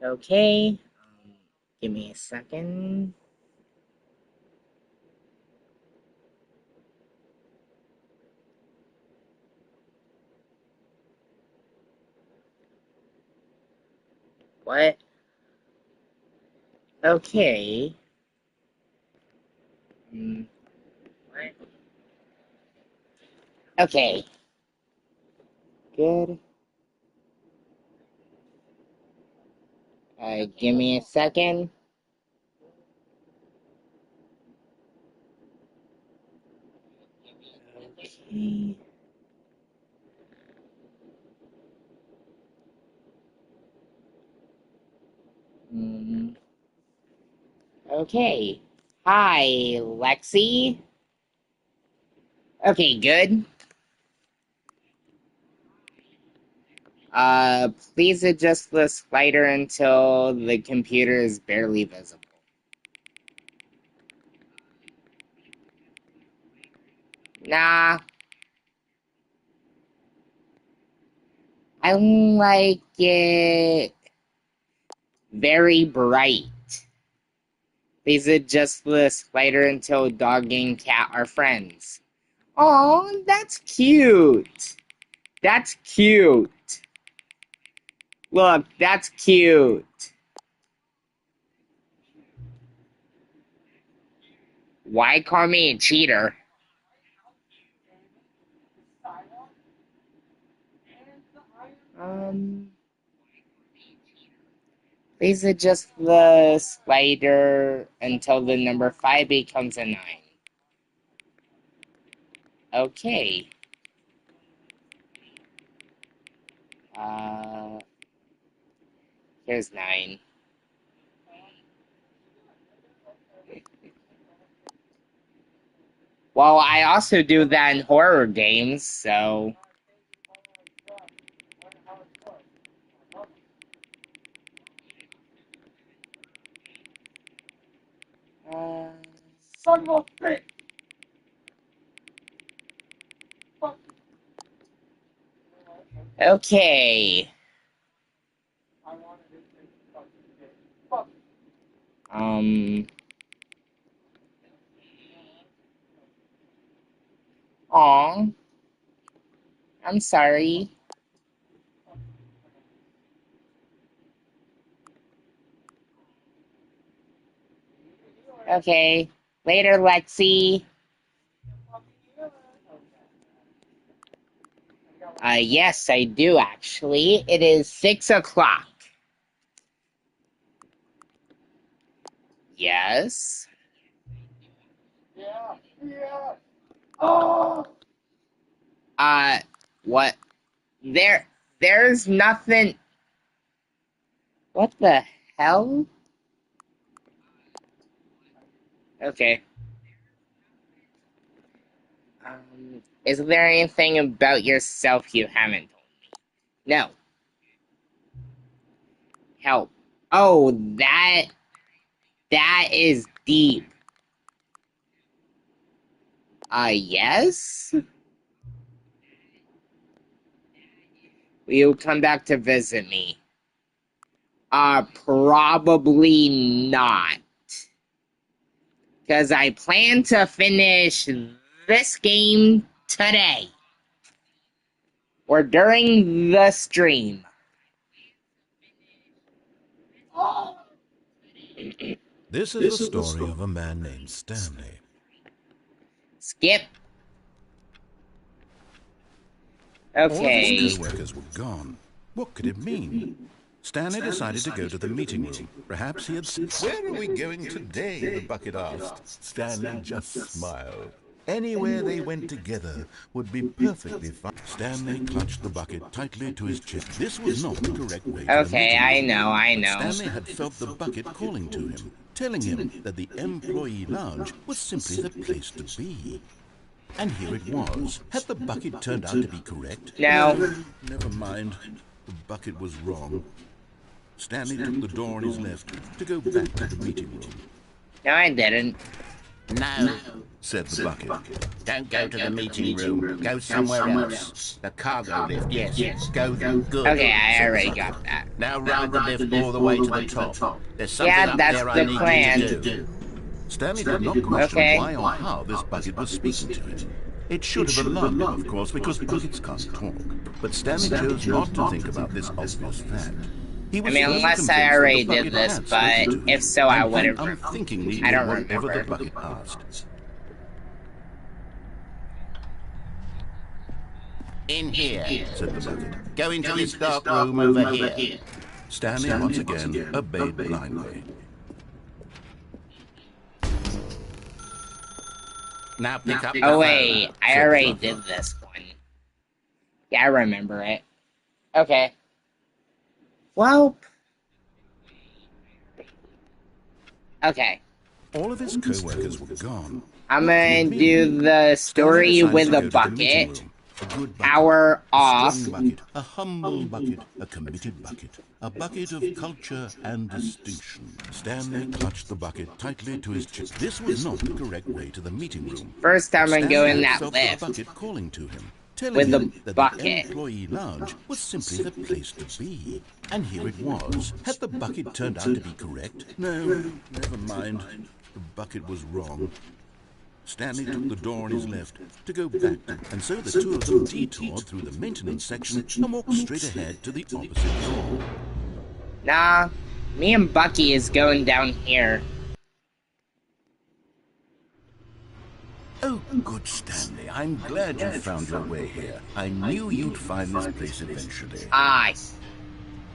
Okay. Give me a second. What? Okay. What? Okay. Good. Give me a second. Okay. Okay. Hi, Lexi. Okay, good. Please adjust the slider until the computer is barely visible. Nah. I like it very bright. Please adjust the slider until dog and cat are friends. Oh, that's cute. That's cute. Look, that's cute. Why call me a cheater? Please adjust the slider until the number 5 becomes a 9. Okay. Here's 9. Well, I also do that in horror games, so... Son of a bitch! Okay. Aw. I'm sorry. Okay. Later, Lexi. Yes, I do, actually. It is 6 o'clock. Yes? Yeah. Oh! What? There's nothing... What the hell? Okay. Is there anything about yourself you haven't told me? No. Help. Oh, that is deep. Yes? Will you come back to visit me? Probably not. Because I plan to finish this game today. Or during the stream. This is the story of a man named Stanley. Skip. Okay. All of his co-workers were gone. What could it mean? Stanley decided to go to the meeting room. Perhaps he had... Where are we going today? The bucket asked. Stanley just smiled. Anywhere they went together would be perfectly fine. Stanley clutched the bucket tightly to his chest. This was not the correct way to the Okay, meeting room. I know. But Stanley had felt the bucket calling to him, telling him that the employee lounge was simply the place to be. And here it was. Had the bucket turned out to be correct? No. Never mind. The bucket was wrong. Stanley took the door on his left to go back to the meeting room. No, I didn't. No, said the bucket. Don't go to the meeting room. Go somewhere else. The cargo lift, yes. Go good. Okay, I said the already bucket. got that. Now ride the lift all the way to the top. There's something Yeah, up that's there I the need plan. you to do. Stanley did not question Okay. why or how this bucket was speaking to him. It should have alarmed him, of course, because buckets can't talk. But Stanley chose not to think about this obvious fact. He I was mean, firmly unless I convinced that the already bucket did this, had but spoken to him, if so, I and would he have. unthinkingly I did don't whatever the remember. bucket asked. In here, said the bucket. Go into this dark room over here. Stanley once again obeyed blindly. Now pick up the Oh phone, wait, I said the already butler. did this one. Yeah, I remember it. Okay. Well. All Okay. of his co-workers were gone. I'm gonna do the story Stanley with decided a to go to the meeting bucket. room. A good bucket, Hour a off. strong bucket, a humble bucket, a committed bucket, a bucket of culture and distinction. Stanley clutched the bucket tightly to his chest. This was not the correct way to the meeting room. First, I'm gonna go Stanley in that felt lift the bucket calling to him, telling with the him that bucket. the employee lounge was simply the place to be. And here it was. Had the bucket turned out to be correct? No, never mind. The bucket was wrong. Stanley took the door on his left to go back, and so the two of them detoured through the maintenance section and walked straight ahead to the opposite door. Nah, me and Bucky is going down here. Oh, good Stanley, I'm glad you found your way here. I knew you'd find this place eventually. Aye.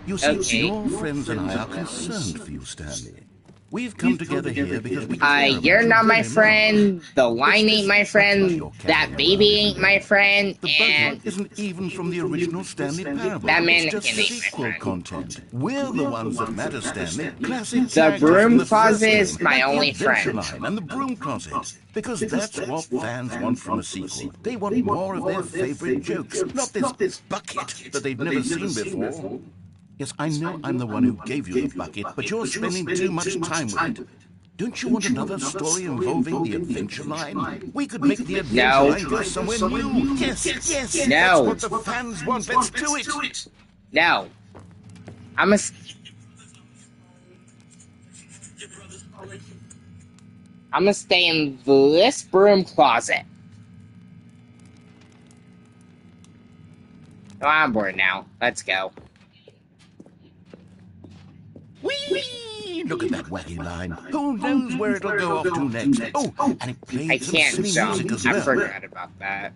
You see, Okay. your friends and I are concerned for you, Stanley. We've come together here because we care about You're you not my very friend, much. the line ain't my friend, you're that carrying baby around, ain't isn't my it? friend, The and budget isn't even from the original Stanley Parable. That It's mannequin just ain't my sequel friend. content. We're the ones that matter, Stanley. Classic The characters broom from the first closet game, is my like the only Adventure friend. Line and the broom closet. Because that's what fans want from a sequel. They want more of their favorite jokes, not this bucket that they've never seen before. Yes, I know I'm the one who gave you the bucket, but you're spending too much time with it. Don't you want another story involving the Adventure Line? We could make the Adventure No. Line go somewhere new. Yes. No. That's what the fans want. Let's do it. no. I'm a. I'm gonna stay in this broom closet. Oh, I'm bored now. Let's go. Whee! Look at that wacky line. Who knows where it'll go off to next? Oh, and it played I some can't silly jump. music as I well. forgot about that.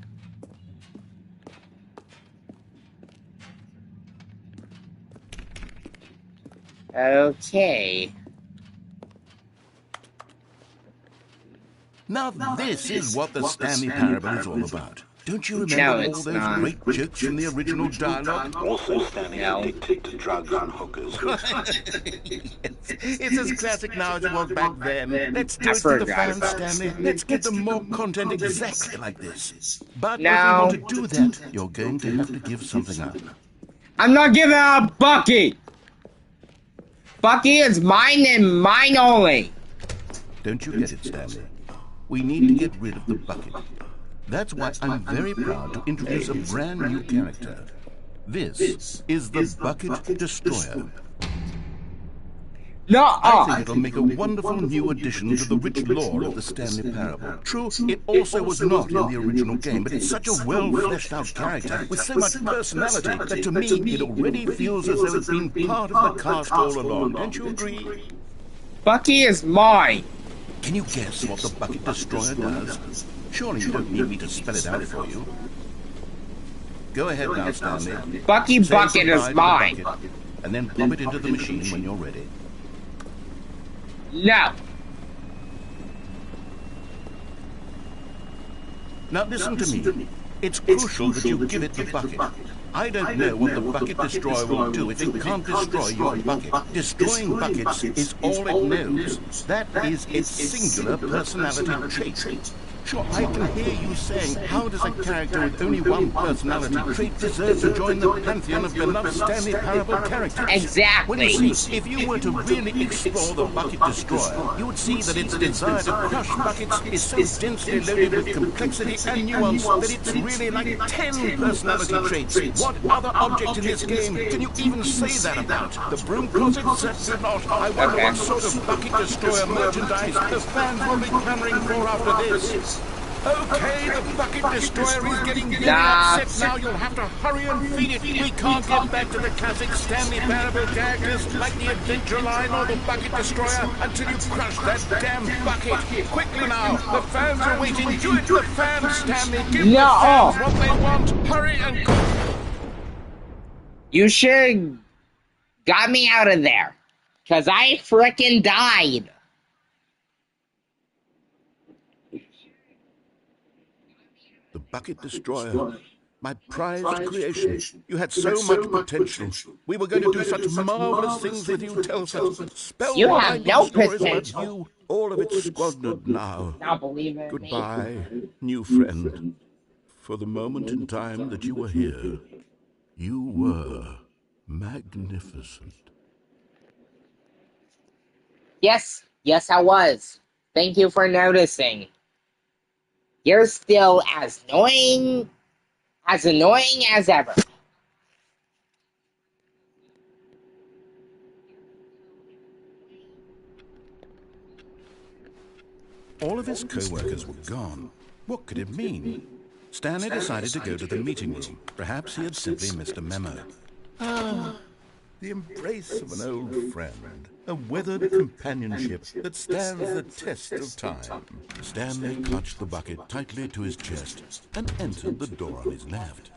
Okay. Now this is what the Stanley Parable is all about. Don't you No, remember all it's those not. great jokes from the original dialogue? Also, Stanley No. addicted to drugs and hookers. It's as classic now as it was back then. Let's do I it for the forgot fans, about Stanley. Let's give them more content exactly like this. But No. if we want to do that, you're going to have to give something up. I'm not giving up Bucky! Bucky is mine and mine only! Don't you get it, Stanley? We need to get rid of the bucket. That's why I'm very proud to introduce a brand new character. This is the Bucket Destroyer. I No, think it'll make a wonderful new addition to the rich lore of the Stanley Parable. True, it also was not in the original game, but it's such a well-fleshed-out character with so much personality that to me it already feels as though it's been part of the cast all along. Don't you agree? Bucky is mine! Can you guess what the Bucket Destroyer does? Surely you don't need me to spell it out for you. Go ahead now, Stanley. Bucky Say Bucket goodbye is to the mine! bucket, and then pop it into the machine when you're ready. No! Now listen to me. It's crucial that you give it the bucket. I don't know what the Bucket Destroyer will do if it can't destroy your bucket. Destroying buckets is all it knows. That is its singular personality trait. Sure, I can hear you saying, how does a character with only one personality trait deserve to join the pantheon of beloved Stanley Parable characters? Exactly. Well, you see, if you were to really explore the Bucket Destroyer, you would see that its desire to crush buckets is so densely loaded with complexity and nuance that it's really like 10 personality traits. What other object in this game can you even say that about? The broom closet? Certainly not. I wonder what sort of Bucket Destroyer merchandise the fans will be clamoring for after this. Okay, the Bucket Destroyer is getting very upset now. You'll have to hurry and feed it. We can't get back to the classic Stanley Parable characters like the Adventure Line or the Bucket Destroyer until you crush that damn bucket. Quickly now, the fans are waiting. Do it, the fans, Stanley. Give the fans what they want. Hurry and go. You should got me out of there, 'cause I frickin' died. The Bucket Destroyer, my prized creation. You had so much potential. We were going to do such marvelous things with you, tell such spellbinding stories about you. All of it squandered now. Not believe it. Goodbye, new friend. For the moment in time that you were here, you were magnificent. Yes, I was. Thank you for noticing. You're still as annoying as ever. All of his co-workers were gone. What could it mean? Stanley decided to go to the meeting room. Perhaps he had simply missed a memo. The embrace of an old friend, a weathered companionship that stands the test of time. Stanley clutched the bucket tightly to his chest and entered the door on his left.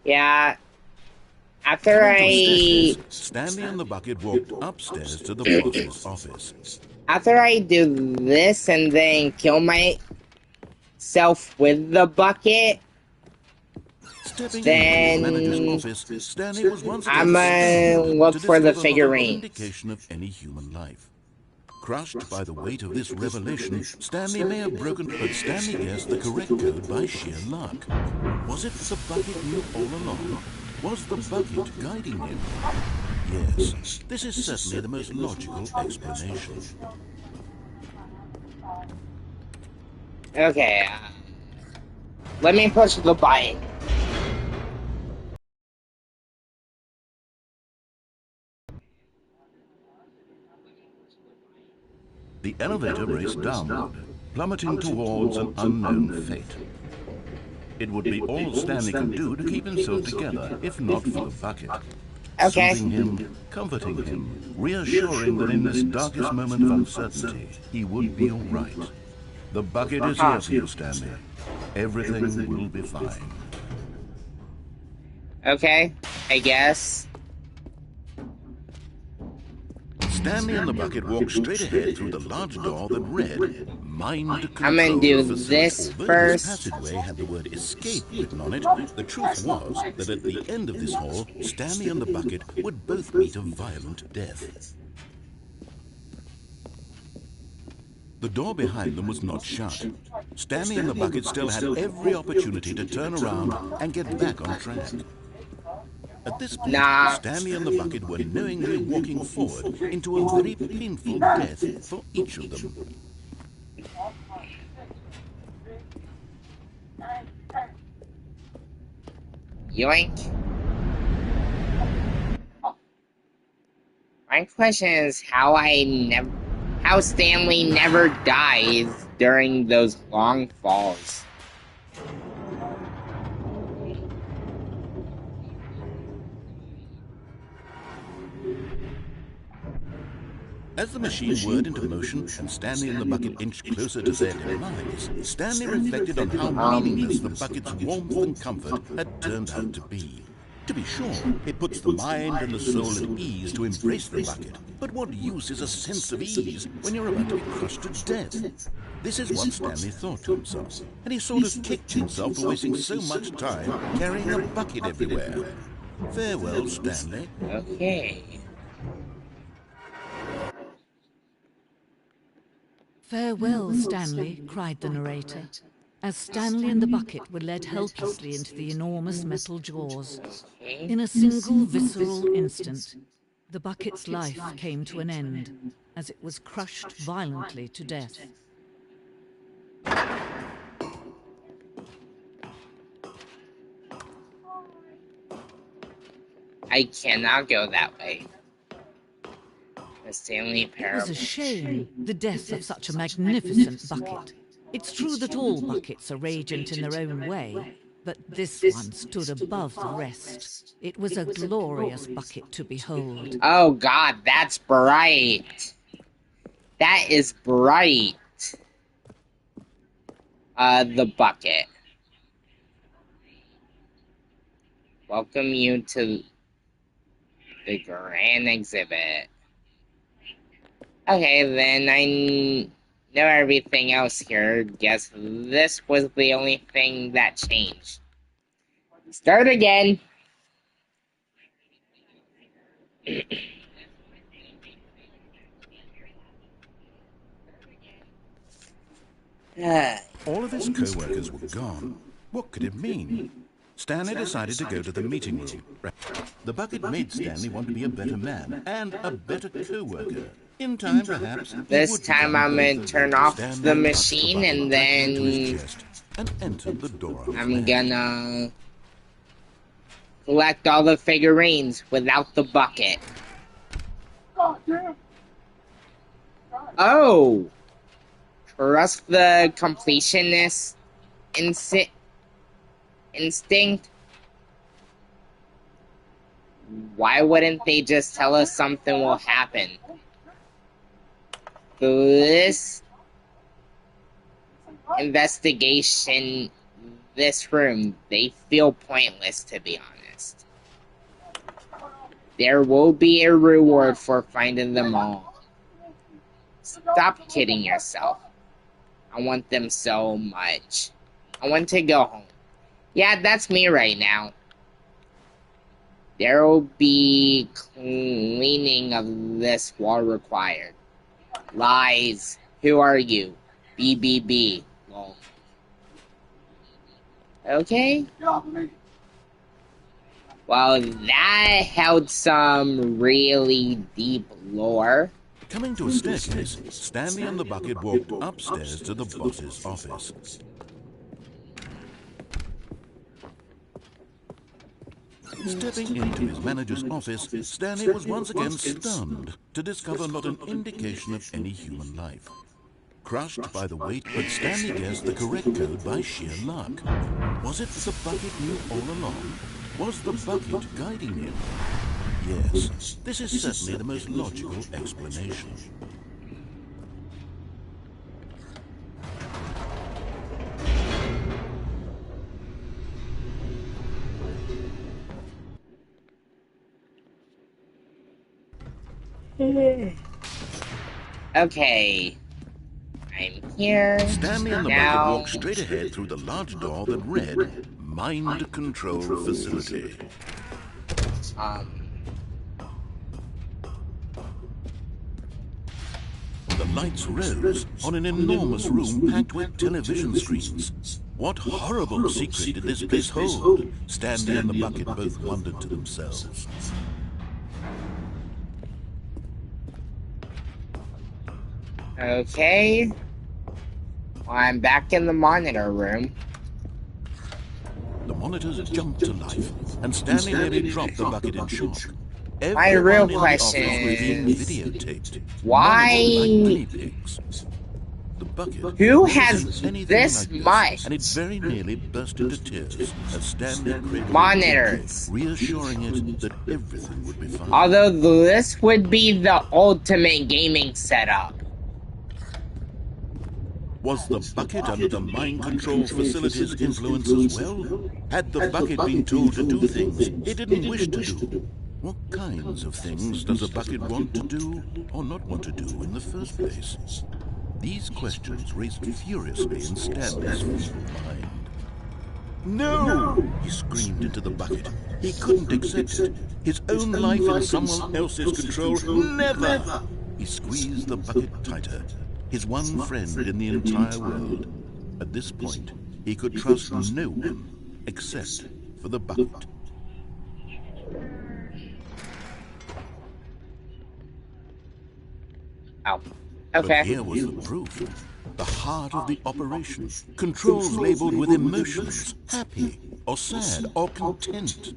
Yeah. After Stanley and the bucket walked upstairs to the boss's office. After I do this and then kill myself with the bucket, then into the manager's office, Stanley was once again I'm gonna look for the figurine. Indication of any human life. Crushed by the weight of this revelation, Stanley may have broken, but Stanley guessed the correct code by sheer luck. Was it that the bucket knew all along? Was the bucket guiding him? Yes, this is certainly the most logical explanation. Okay, let me push the button. The elevator raced downward, plummeting towards an unknown fate. It would be all Stanley could do to keep himself together, if not for the bucket. Okay. Soothing him, comforting him, reassuring that in this darkest moment of uncertainty, he would be all right. The bucket is here for you, Stanley. Everything will be fine. Okay, I guess. Stanley and the bucket walked straight ahead through the large door that read, Mind Control. I'm gonna do Facility. this Although first. This passageway had the word escape written on it, the truth was that at the end of this hall, Stanley and the bucket would both meet a violent death. The door behind them was not shut. Stanley and the bucket still had every opportunity to turn around and get back on track. At this point, Stanley and the bucket were knowingly walking forward into a very painful death for each of them. Yoink. My question is how Stanley never dies during those long falls. As the machine whirred into motion and Stanley and the bucket inched closer to their demise, Stanley reflected on how meaningless the bucket's warmth and comfort had turned out to be. To be sure, it puts the mind and the soul at ease to embrace the bucket, but what use is a sense of ease when you're about to be crushed to death? This is what Stanley thought to himself, and he sort of kicked himself for wasting so much time carrying a bucket everywhere. Farewell, Stanley. Okay. "Farewell, Stanley," cried the narrator, as Stanley and the bucket were led helplessly into the enormous metal jaws. In a single visceral instant, the bucket's life came to an end, as it was crushed violently to death. I cannot go that way. The Stanley Parable. It was a shame, the death of such a magnificent bucket. It's true that all buckets are radiant in their own way, but this one stood above the rest. It was a glorious bucket to behold. Oh God, that's bright. That is bright. The bucket. Welcome you to the grand exhibit. Okay, then I know everything else here. Guess this was the only thing that changed. Start again. All of his co-workers were gone. What could it mean? Stanley decided to go to the meeting room. The bucket made Stanley want to be a better man and a better co-worker. In time, perhaps. This time I'm gonna turn off the machine and then entered the door. I'm gonna collect all the figurines without the bucket. Oh! Trust the completionist instinct? Why wouldn't they just tell us something will happen? This investigation, this room, they feel pointless, to be honest. There will be a reward for finding them all. Stop kidding yourself. I want them so much. I want to go home. Yeah, that's me right now. There will be cleaning of this wall required. Lies. Who are you? BBB. Lol. Okay. Well, that held some really deep lore. Coming to a staircase, Stanley and the bucket walked upstairs to the boss's office. Stepping into his manager's office, Stanley was once again stunned to discover not an indication of any human life. Crushed by the weight, but Stanley guessed the correct code by sheer luck. Was it the bucket knew all along? Was the bucket guiding him? Yes, this is certainly the most logical explanation. Okay. I'm here. Stanley and the now. bucket walked straight ahead through the large door that read, Mind Control Facility. The lights rose on an enormous room packed with television screens. What horrible secret did this place hold? Stanley and the bucket both wondered to themselves. Okay. Well, I'm back in the monitor room. The monitors jumped to life, and Stanley nearly dropped the bucket in shock. My real Everyone in the question office was being is, videotaped. why- Monitored like guinea pigs. The bucket Who wasn't has anything this like much? and it very nearly burst into tears as Stanley cradled Monitors. it, reassuring it that everything would be fine. Although this would be the ultimate gaming setup. Was the bucket under the mind control facility's influence as well? Had the bucket been told to do things it didn't wish to do? What kinds of things does a bucket want to do or not want to do in the first place? These questions raced furiously in Stanley's feeble mind. No! He screamed into the bucket. He couldn't accept it. His own life in someone else's control. Never! He squeezed the bucket tighter. His one friend in the entire world. At this point, he could trust no one except for the bucket. Oh. But Okay. here was the proof. The heart of the operation. Controls labeled with emotions. Happy, or sad, or content.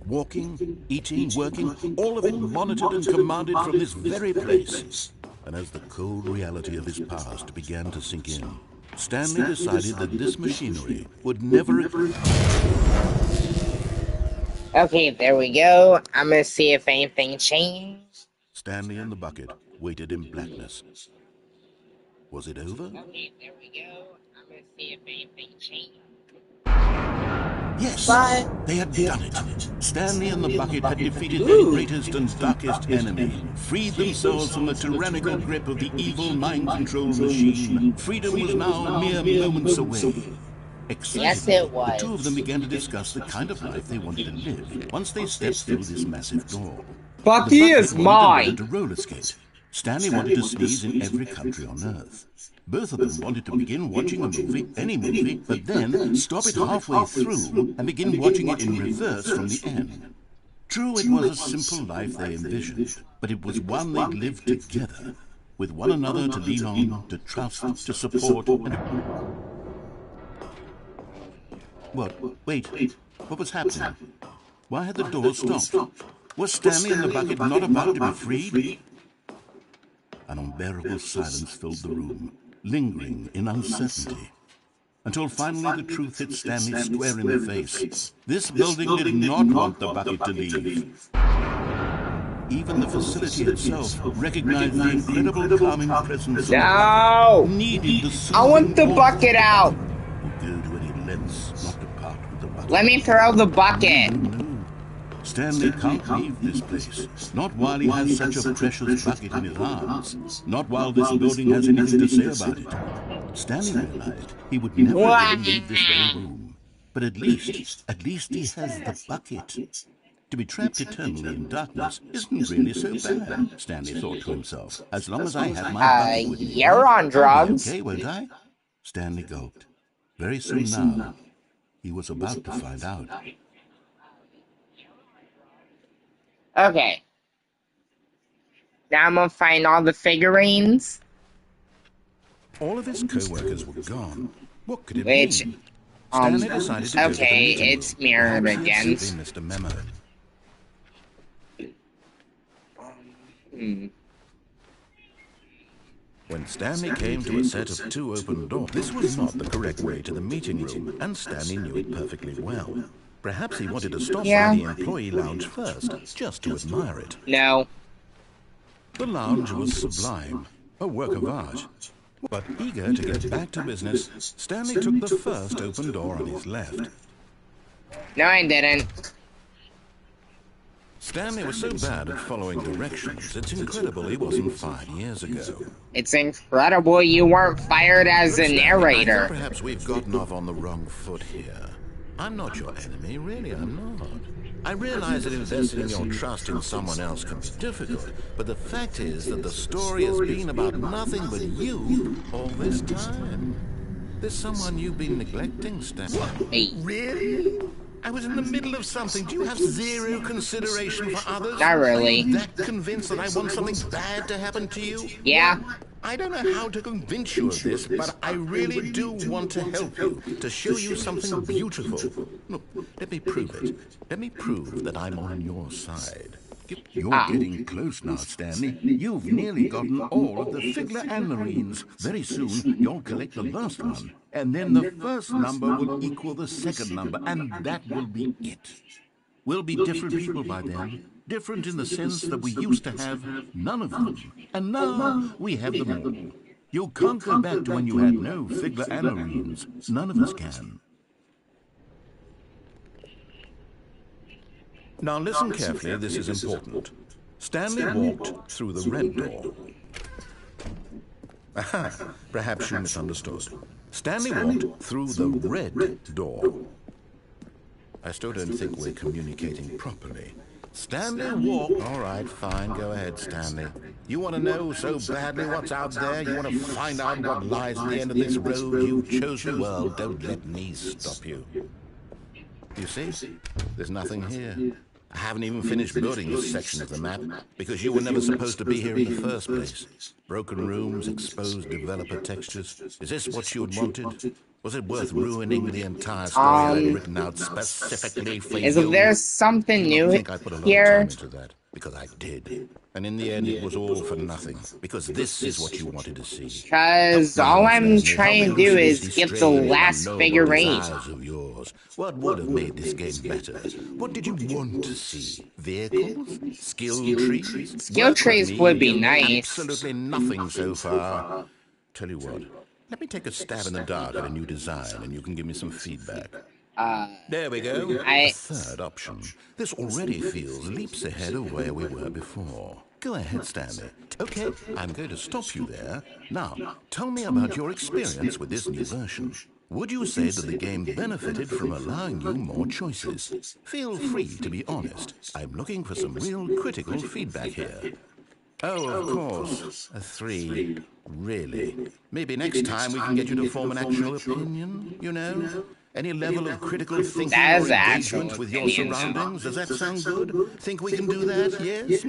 Walking, eating, working, all of it monitored and commanded from this very place. And as the cold reality of his past began to sink in, Stanley decided that this machinery would never... Okay, there we go. I'm gonna see if anything changed. Stanley and the bucket waited in blackness. Was it over? Okay, there we go. I'm gonna see if anything changed. Yes, But they had done it. Stanley and the bucket had defeated their greatest and darkest enemy, freed themselves from the tyrannical grip of the evil mind-control machine. Freedom was now mere moments away. Excited, yes, it was. the two of them began to discuss the kind of life they wanted to live once they stepped through this massive door. Bucky The bucket is wanted mine. to learn to roller skate. Stanley wanted to sneeze in every country on Earth. Both of them wanted to begin watching a movie, any movie, but then stop it halfway through and begin watching it in reverse from the end. True, it was a simple life they envisioned, but it was one they'd lived together, with one another to lean on, to trust, to support, and... What? Wait. What was happening? Why had the door stopped? Was Stanley and the bucket not about to be freed? An unbearable silence filled the room, lingering in uncertainty, until finally the truth hit Stanley square in the face. This building did not want the bucket to leave. Even the facility itself recognized the incredible calming presence No! needed the I soothing want the warmth bucket out! would go to any lengths not to part with the bucket. Let me throw the bucket! No. Stanley can't leave this place. Not while he has such a precious bucket in his arms. Not while this building has anything to say about it. Stanley realized he would never again leave this very room. But at least he has the bucket. To be trapped eternally in darkness isn't really so bad, Stanley thought to himself. As long as I have my bucket with me, You're on I'll be drugs. okay, won't I? Stanley gulped. Very soon now, he was about to find out. Okay. Now I'm gonna find all the figurines. All of his co-workers were gone. What could it Which, mean? Stanley decided to go to the okay, meeting it's room. mirrored Perhaps he had again. simply missed a memo. When Stanley came to a set of two open doors, this was not the correct way to the meeting room, and Stanley knew it perfectly well. Perhaps he wanted to stop by the employee lounge first, just to admire it. No. The lounge was sublime, a work of art. But eager to get back to business, Stanley took the first open door on his left. No, I didn't. Stanley was so bad at following directions, it's incredible he wasn't 5 years ago. It's incredible you weren't fired as a I think narrator. perhaps we've gotten off on the wrong foot here. I'm not your enemy, really, I'm not. I realize that investing your trust in someone else can be difficult, but the fact is that the story has been about nothing but you all this time. There's someone you've been neglecting, Stanley. Hey. Really? I was in the middle of something. Do you have zero consideration for others? Not really. Are you that convinced that I want something bad to happen to you? Yeah. I don't know how to convince you of this, but I really do want to help you, to show you something beautiful. Look, let me prove it. Let me prove that I'm on your side. You're getting close now, Stanley. You've nearly gotten all of the Figler and Marines. Very soon, you'll collect the last one, and then the first number will equal the second number, and that will be it. We'll be different people by then. Different in the sense that we used to have none of them, and now we have them all. You can't go back to when you had no Figler and Marines. None of us can. Now listen carefully, this is important. Stanley walked through the red door. Aha, perhaps you misunderstood. Stanley walked through the red door. I still don't think we're communicating properly. Stanley walked... All right, fine, go ahead, Stanley. You want to know so badly what's out there? You want to find out what lies at the end of this road you've chosen? Well, don't let me stop you. You see, there's nothing here. I haven't even finished building this section of the map, because you were never supposed to be here in the first place. Broken rooms, exposed developer textures. Is this what you had wanted? Was it worth ruining the entire story I'd written out specifically for you? Is there something new I think I put a lot here? of time into that, because I did. And in the end, it was all for nothing, because this is what you wanted to see. Because all I'm trying to do is get the last figurine. Of yours. What would have made this game better? What did you want to see? Vehicles? Skill trees? Skill trees would be nice. Absolutely nothing so far. Tell you what, let me take a stab in the dark at a new design, and you can give me some feedback. There we go. Third option. This already feels leaps ahead of where we were before. Go ahead, Stanley. Okay, I'm going to stop you there. Now, tell me about your experience with this new version. Would you say that the game benefited from allowing you more choices? Feel free to be honest. I'm looking for some real critical feedback here. Oh, of course. A 3. Really? Maybe next time we can get you to form an actual opinion, you know? Any level of critical thinking or engagement with your surroundings? Does that sound good? Think we can do that, yes?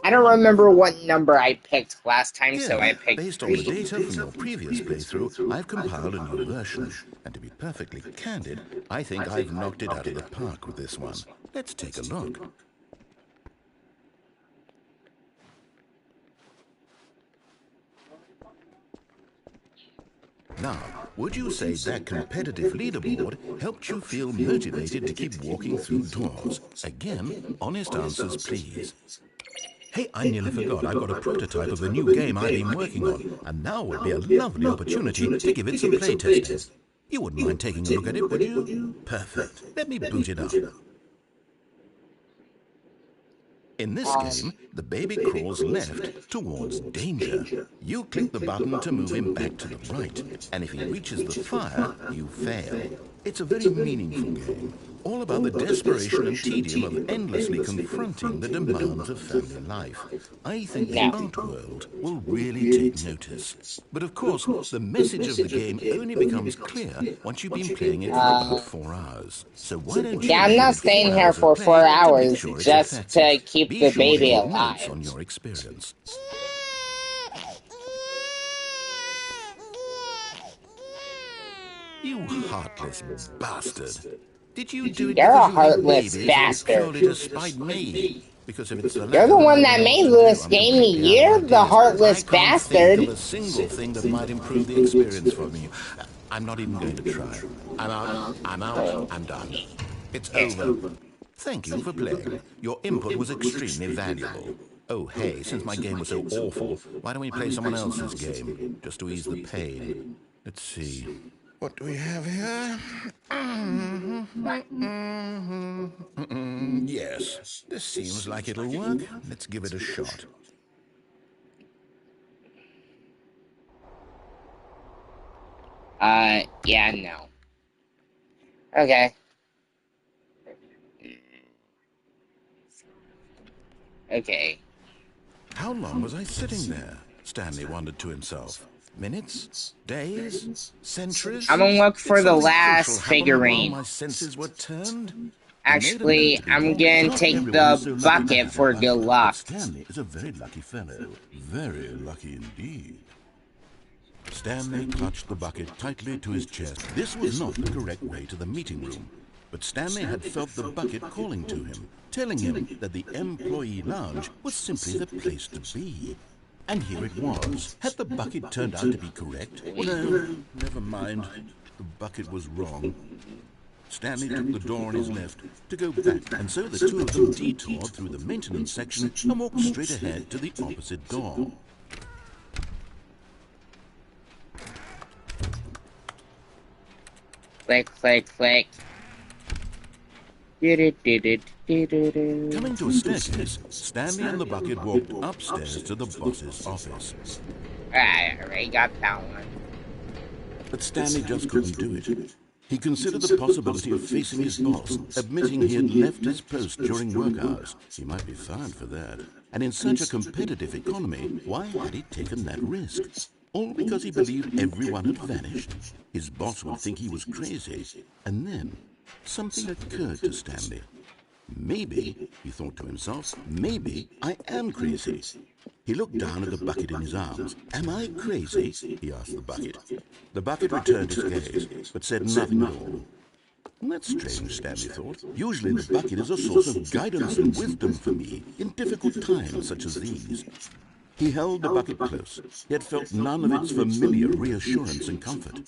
I don't remember what number I picked last time, so I picked Based on the data from your previous playthrough, I've compiled a new version. And to be perfectly candid, I think I've knocked it out of the park with this one. Let's take a look. Now, would you say that competitive leaderboard helped you feel motivated to keep walking through doors? Again, honest answers, please. Hey, I nearly forgot. I've got a prototype of a new game I've been working on, and now would be a lovely opportunity to give it some playtesting. You wouldn't mind taking a look at it, would you? Perfect. Let me boot it up. In this game, the baby crawls left towards danger. You click the button to move him back to the right, and if he reaches the fire, you fail. It's a very meaningful game, all about the desperation and tedium of endlessly confronting the demands of family life. I think the art world will really take notice. But of course, the message of the game only becomes clear once you've been playing it for about 4 hours. So why don't you... Yeah, I'm not staying here for 4 hours just to keep the baby alive. On your experience. You heartless bastard. Did you do it You're a because heartless you bastard. purely to spite me? Because if it's the You're the one that made this game. You're the heartless bastard. Think of a single thing that might improve the experience for me. I'm not even going to try. I'm out. I'm done. It's over. Thank you for playing. Your input was extremely valuable. Oh, hey, since my game was so awful, why don't we play someone else's game, just to ease the pain? Let's see. What do we have here? Yes, this seems like it'll work. Let's give it a shot. Yeah, no. Okay. Okay. How long was I sitting there? Stanley wondered to himself. Minutes? Days? Centuries? I'm gonna look for the last figurine. My senses were turned? Actually, I'm gonna take the bucket for Deluxe. Stanley is a very lucky fellow. Very lucky indeed. Stanley clutched the bucket tightly to his chest. This was not the correct way to the meeting room. But Stanley had felt the bucket calling to him, telling him that the employee lounge was simply the place to be. And here it was. Had the bucket turned out to be correct? No, never mind. The bucket was wrong. Stanley took the door on his left to go back, and so the two of them detoured through the maintenance section and walked straight ahead to the opposite door. Click, click, click. Coming to a staircase, Stanley and the bucket walked upstairs to the boss's office. I already got that one. But Stanley just couldn't do it. He considered the possibility of facing his boss, admitting he had left his post during work hours. He might be fined for that. And in such a competitive economy, why had he taken that risk? All because he believed everyone had vanished? His boss would think he was crazy. And then, something occurred to Stanley. Maybe, he thought to himself, maybe I am crazy. He looked down at the bucket in his arms. Am I crazy? He asked the bucket. The bucket returned his gaze, but said nothing at all. That's strange, Stanley thought. Usually the bucket is a source of guidance and wisdom for me in difficult times such as these. He held the bucket close, yet felt none of its familiar reassurance and comfort.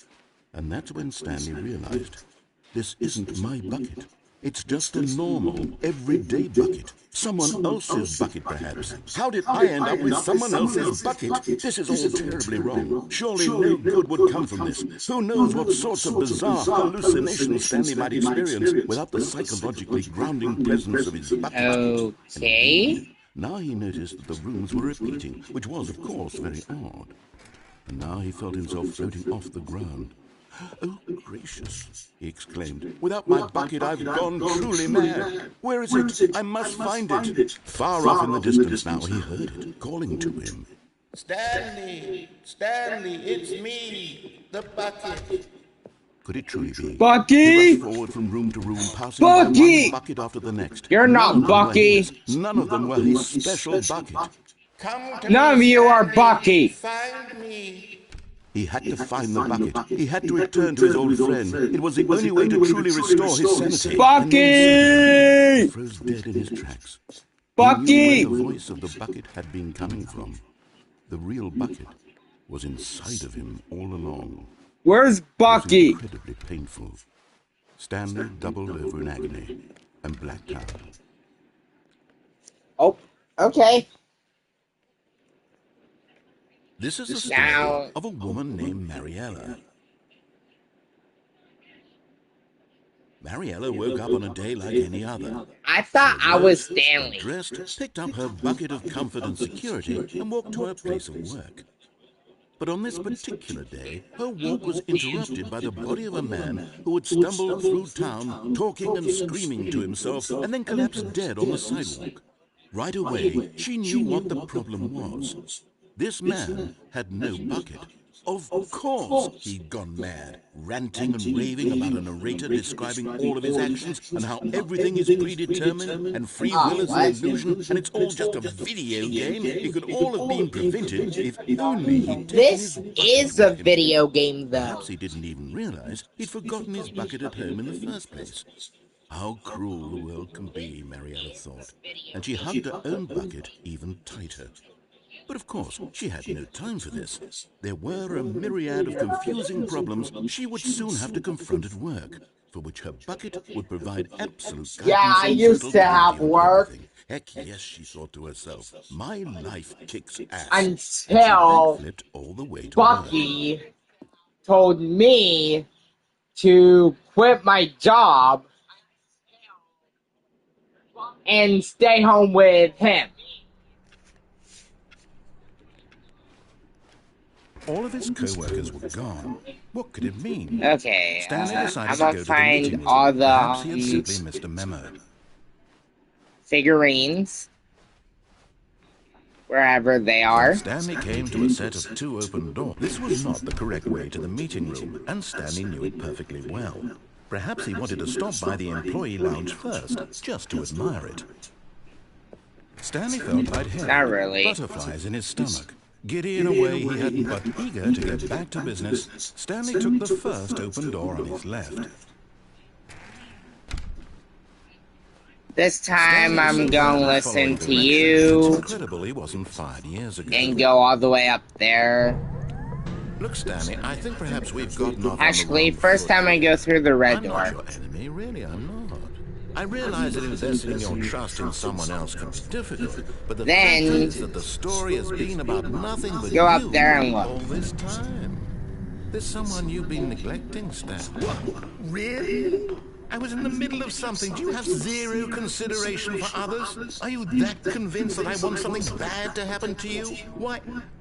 And that's when Stanley realized, this isn't my bucket. It's just a normal, everyday bucket. Someone else's bucket, perhaps. How did I end up with someone else's bucket? This is all terribly wrong. Surely no good would come from this. Who knows what sorts of bizarre hallucinations Stanley might experience without the psychologically grounding presence of his bucket. Okay. Now he noticed that the rooms were repeating, which was, of course, very odd. And now he felt himself floating off the ground. Oh, gracious, he exclaimed. Without my bucket, I've gone truly mad. Where is it? I must find it. Far off in the distance now, he heard it, calling to him. Stanley! Stanley, it's me, the bucket. Could it truly be? Bucky! He rushed forward from room to room, passing by one bucket after the next. You're not Bucky. None of them were his special bucket. Come to None of me, you are Stanley. Bucky. Find me. He had to find the bucket. He had to return to his old friend. It was the only way to truly restore his sanity. Bucky! He froze dead in his tracks. Bucky! He knew where the voice of the bucket had been coming from. The real bucket was inside of him all along. Where's It was Bucky? incredibly painful. Stanley doubled over in agony and blacked out. Oh, okay. This is the story Now- of a woman named Mariella. Mariella woke up on a day like any other. I thought I was Stanley. Dressed, picked up her bucket of comfort and security, and walked to her place of work. But on this particular day, her walk was interrupted by the body of a man who had stumbled through town, talking and screaming to himself, and then collapsed dead on the sidewalk. Right away, she knew what the problem was. This man had no bucket. Of course he'd gone mad, ranting and raving about a narrator describing all of his actions and how everything is predetermined and free will is an illusion and it's all just a video game. It could all have been prevented if only he'd taken This his bucket is a with him. video game, though. Perhaps he didn't even realize he'd forgotten his bucket at home in the first place. How cruel the world can be, Mariella thought, and she hugged her own bucket even tighter. But of course, she had no time for this. There were a myriad of confusing problems she would soon have to confront at work, for which her bucket would provide absolute guidance. Yeah, I and used total to have clarity on work. everything. Heck yes, she thought to herself. My life kicks ass. Until And she backflipped all the way to work. Bucky told me to quit my job and stay home with him. All of his co-workers were gone. What could it mean? Okay, Stanley decided I'm to go gonna to the meeting find room. all the Perhaps he had simply missed a memo. figurines wherever they are. Stanley came to a set of 2 open doors. This was not the correct way to the meeting room, and Stanley knew it perfectly well. Perhaps he wanted to stop by the employee lounge first, just to admire it. Stanley felt lightheaded, Not really. butterflies in his stomach. Giddy in a way he hadn't, but eager to get back to business, Stanley took the first open door on his left. This time I'm gonna listen to It's you incredible he wasn't fired years ago. and go all the way up there. Look, Stanley, I think perhaps we've gotten off on the Actually, wrong first foot. time I go through the red I'm not door. your enemy, really, I'm not. I realize that investing your trust in someone else can be difficult, but the Then- fact is that the story has been about nothing but Go up you there and look. all this time. There's someone you've been neglecting, Stan. Really? I was in the middle of something. Do you have zero consideration for others? Are you that convinced that I want something bad to happen to you? Why,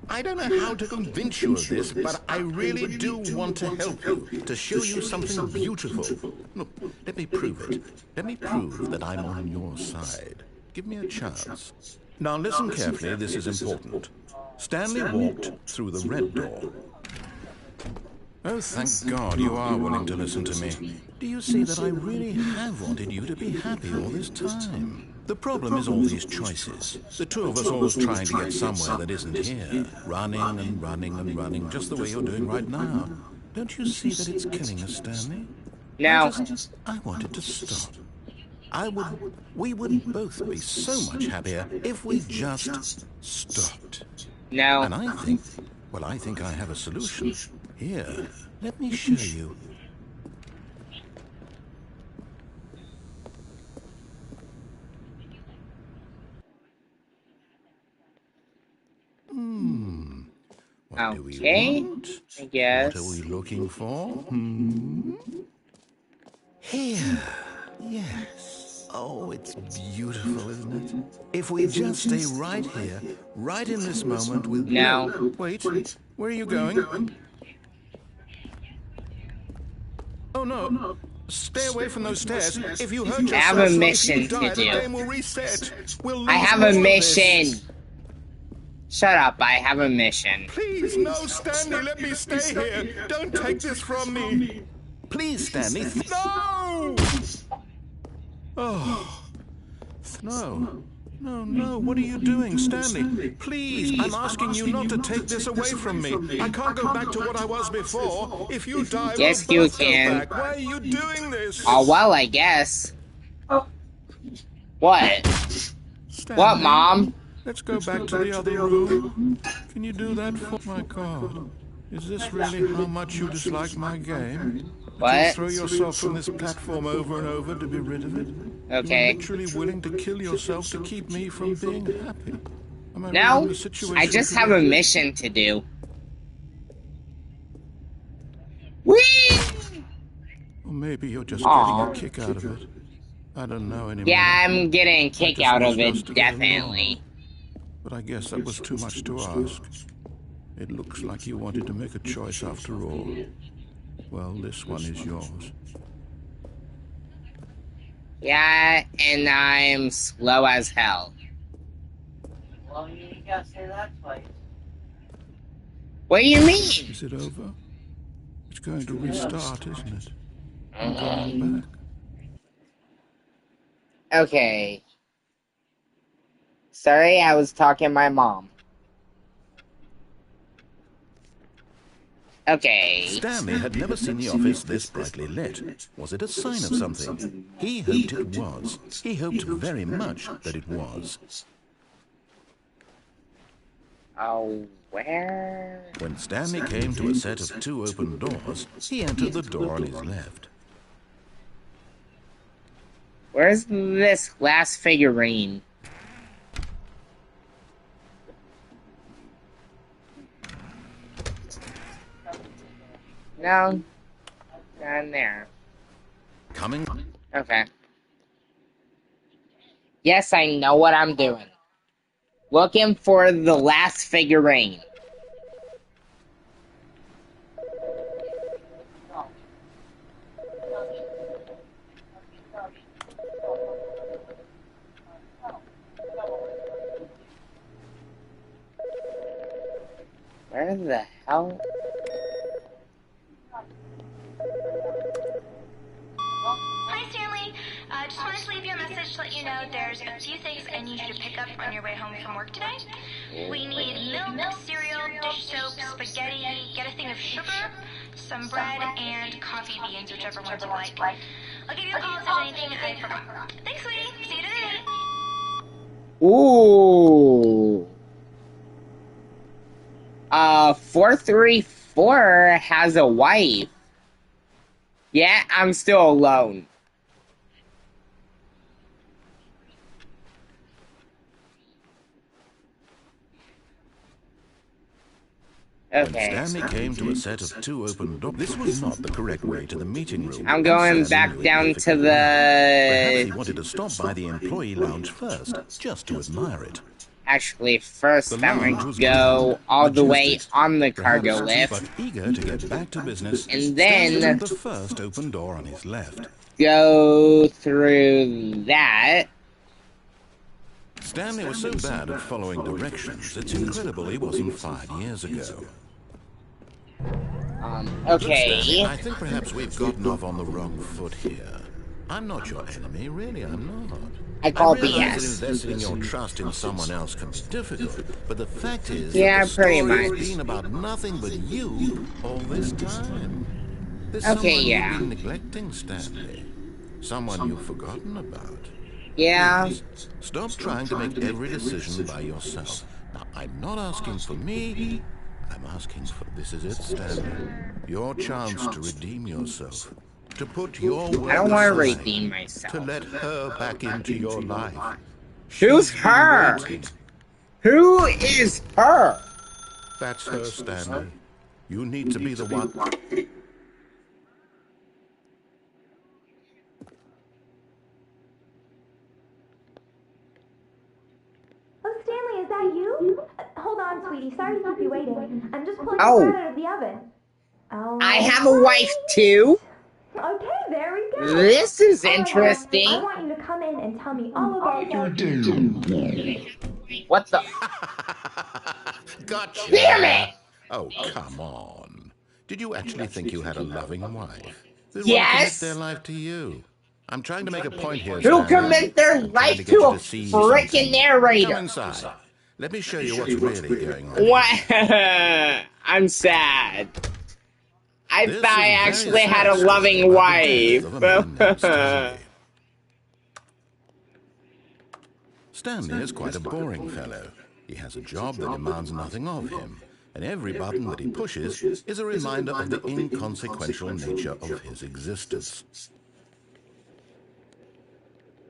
I don't know how to convince you of this, but I really do want to help you, to show you something beautiful. Look, let me prove it. Let me prove that I'm on your side. Give me a chance. Now listen carefully, this is important. Stanley walked through the red door. Oh, thank God you are willing to listen to me. Do you see that I really have wanted you to be happy all this time? The problem is all these choices. The two of us always trying to get somewhere that isn't here. Running and running and running, just the way you're doing right now. Don't you see that it's killing us, Stanley? No. I wanted to stop. We would both be so much happier if we just stopped. No. And I think I have a solution. Here, let me show you. What do we want? I guess. What are we looking for? Here. Yes. Oh, it's beautiful, isn't it? If we just stay right here, right in this moment with... No. Wait, where are you going? Oh, no. Stay away from those stairs. If you hurt yourself, I have a if mission you die, to the do. game will reset. We'll lose I have all a of mission. this. Shut up, I have a mission. Please, no, Stanley, let me stay here. Don't take this from me. Please, Stanley. No! Oh, no. No, what are you doing, Stanley? Please, I'm asking you not to take this away from me. I can't go back to what I was before. If you die, Yes, we'll you both can. go back. Why are you doing this? Oh, well, I guess. What? Stanley, What, Mom? let's go back to the other room. Can you do that for my God? Is this really how much you dislike my game? That you'll What? throw yourself from this platform over and over to be rid of it? Okay. You're literally willing to kill yourself to keep me from being happy. Am I really in No, the situation I just to have be- a mission to do. Whee! Or maybe you're just Aw. getting a kick out of it. I don't know anymore. Yeah, I'm getting a kick just out want of us it, to get definitely. along. But I guess that was too much to ask. It looks like you wanted to make a choice after all. Well, this one is yours. Yeah, and I'm slow as hell. Well, you gotta say that twice. What do you mean? Is it over? It's going to restart, isn't it? I'm going back. Okay. Sorry, I was talking to my mom. Okay. Stanley had never seen the office this brightly lit. Was it a sign of something? He hoped it was. He hoped very much that it was. Oh, where? When Stanley came to a set of two open doors, he entered the door on his left. Where's this glass figurine? No, not in there. Coming. Okay. Yes, I know what I'm doing. Looking for the last figurine. Where the hell? Hi, Stanley. Just wanted to leave you a message to let you know there's a few things I need you to pick up on your way home from work today. We need milk, cereal, dish soap, spaghetti, get a thing of sugar, some bread, and coffee beans, whichever ones you like. I'll give you a call if there's anything I forgot. Thanks, sweetie. See you today. Ooh. 434 has a wife. Yeah, I'm still alone. When Okay. Stanley came to a set of 2 open doors, this was not the correct way to the meeting room. I'm and going Stanley back knew it down to perfectly well. Perhaps he the... wanted to stop by the employee lounge first, just to admire it. Actually, The first I'm lounge going was to go grand, all the way majestic, on the perhaps cargo lift. but eager to get back to business, And Stanley then took the first open door on his left. go through that. Stanley was so bad at following directions, it's incredible he wasn't fired years ago. Look, Stanley, Okay. I think perhaps we've gotten off on the wrong foot here. I'm not your enemy, really, I'm not. I call realize BS. that investing your trust in someone else can be difficult, but the fact is Yeah, that the pretty story has much. been about nothing but you all this time. There's Okay, someone yeah. you've been neglecting, Stanley. Someone you've forgotten about. Yeah. Please, stop trying to make every decision by yourself. Now, I'm not asking for me. I'm asking for, this is it, Stanley. Your chance to redeem yourself. To put your work I don't want to aside, redeem to myself. let her back into your life. Who's She's been her? waiting. Who is her? That's her, Stanley. You need to be the one. Oh, Stanley, is that you? Hold on, sweetie. Sorry to keep you waiting. I'm just pulling Oh. the bread out of the oven. Oh, I have a wife too. Okay, there we go. This is All right, now, interesting. I want you to come in and tell me all about your What the? Gotcha. Damn it! Oh, come on. Did you actually think you had a loving wife who'd want to Yes. commit their life to you? I'm trying to make a point here, Who Stanley. commit their I'm trying life get to you a see frickin' something. Come narrator? inside. Let me show you what's really going on. What? I'm sad. I This thought I is a very actually had a sad story loving about wife. the death of a man named Stanley. Stanley is quite a boring fellow. He has a job that demands nothing of him, and every button that he pushes is a reminder of the inconsequential nature of his existence.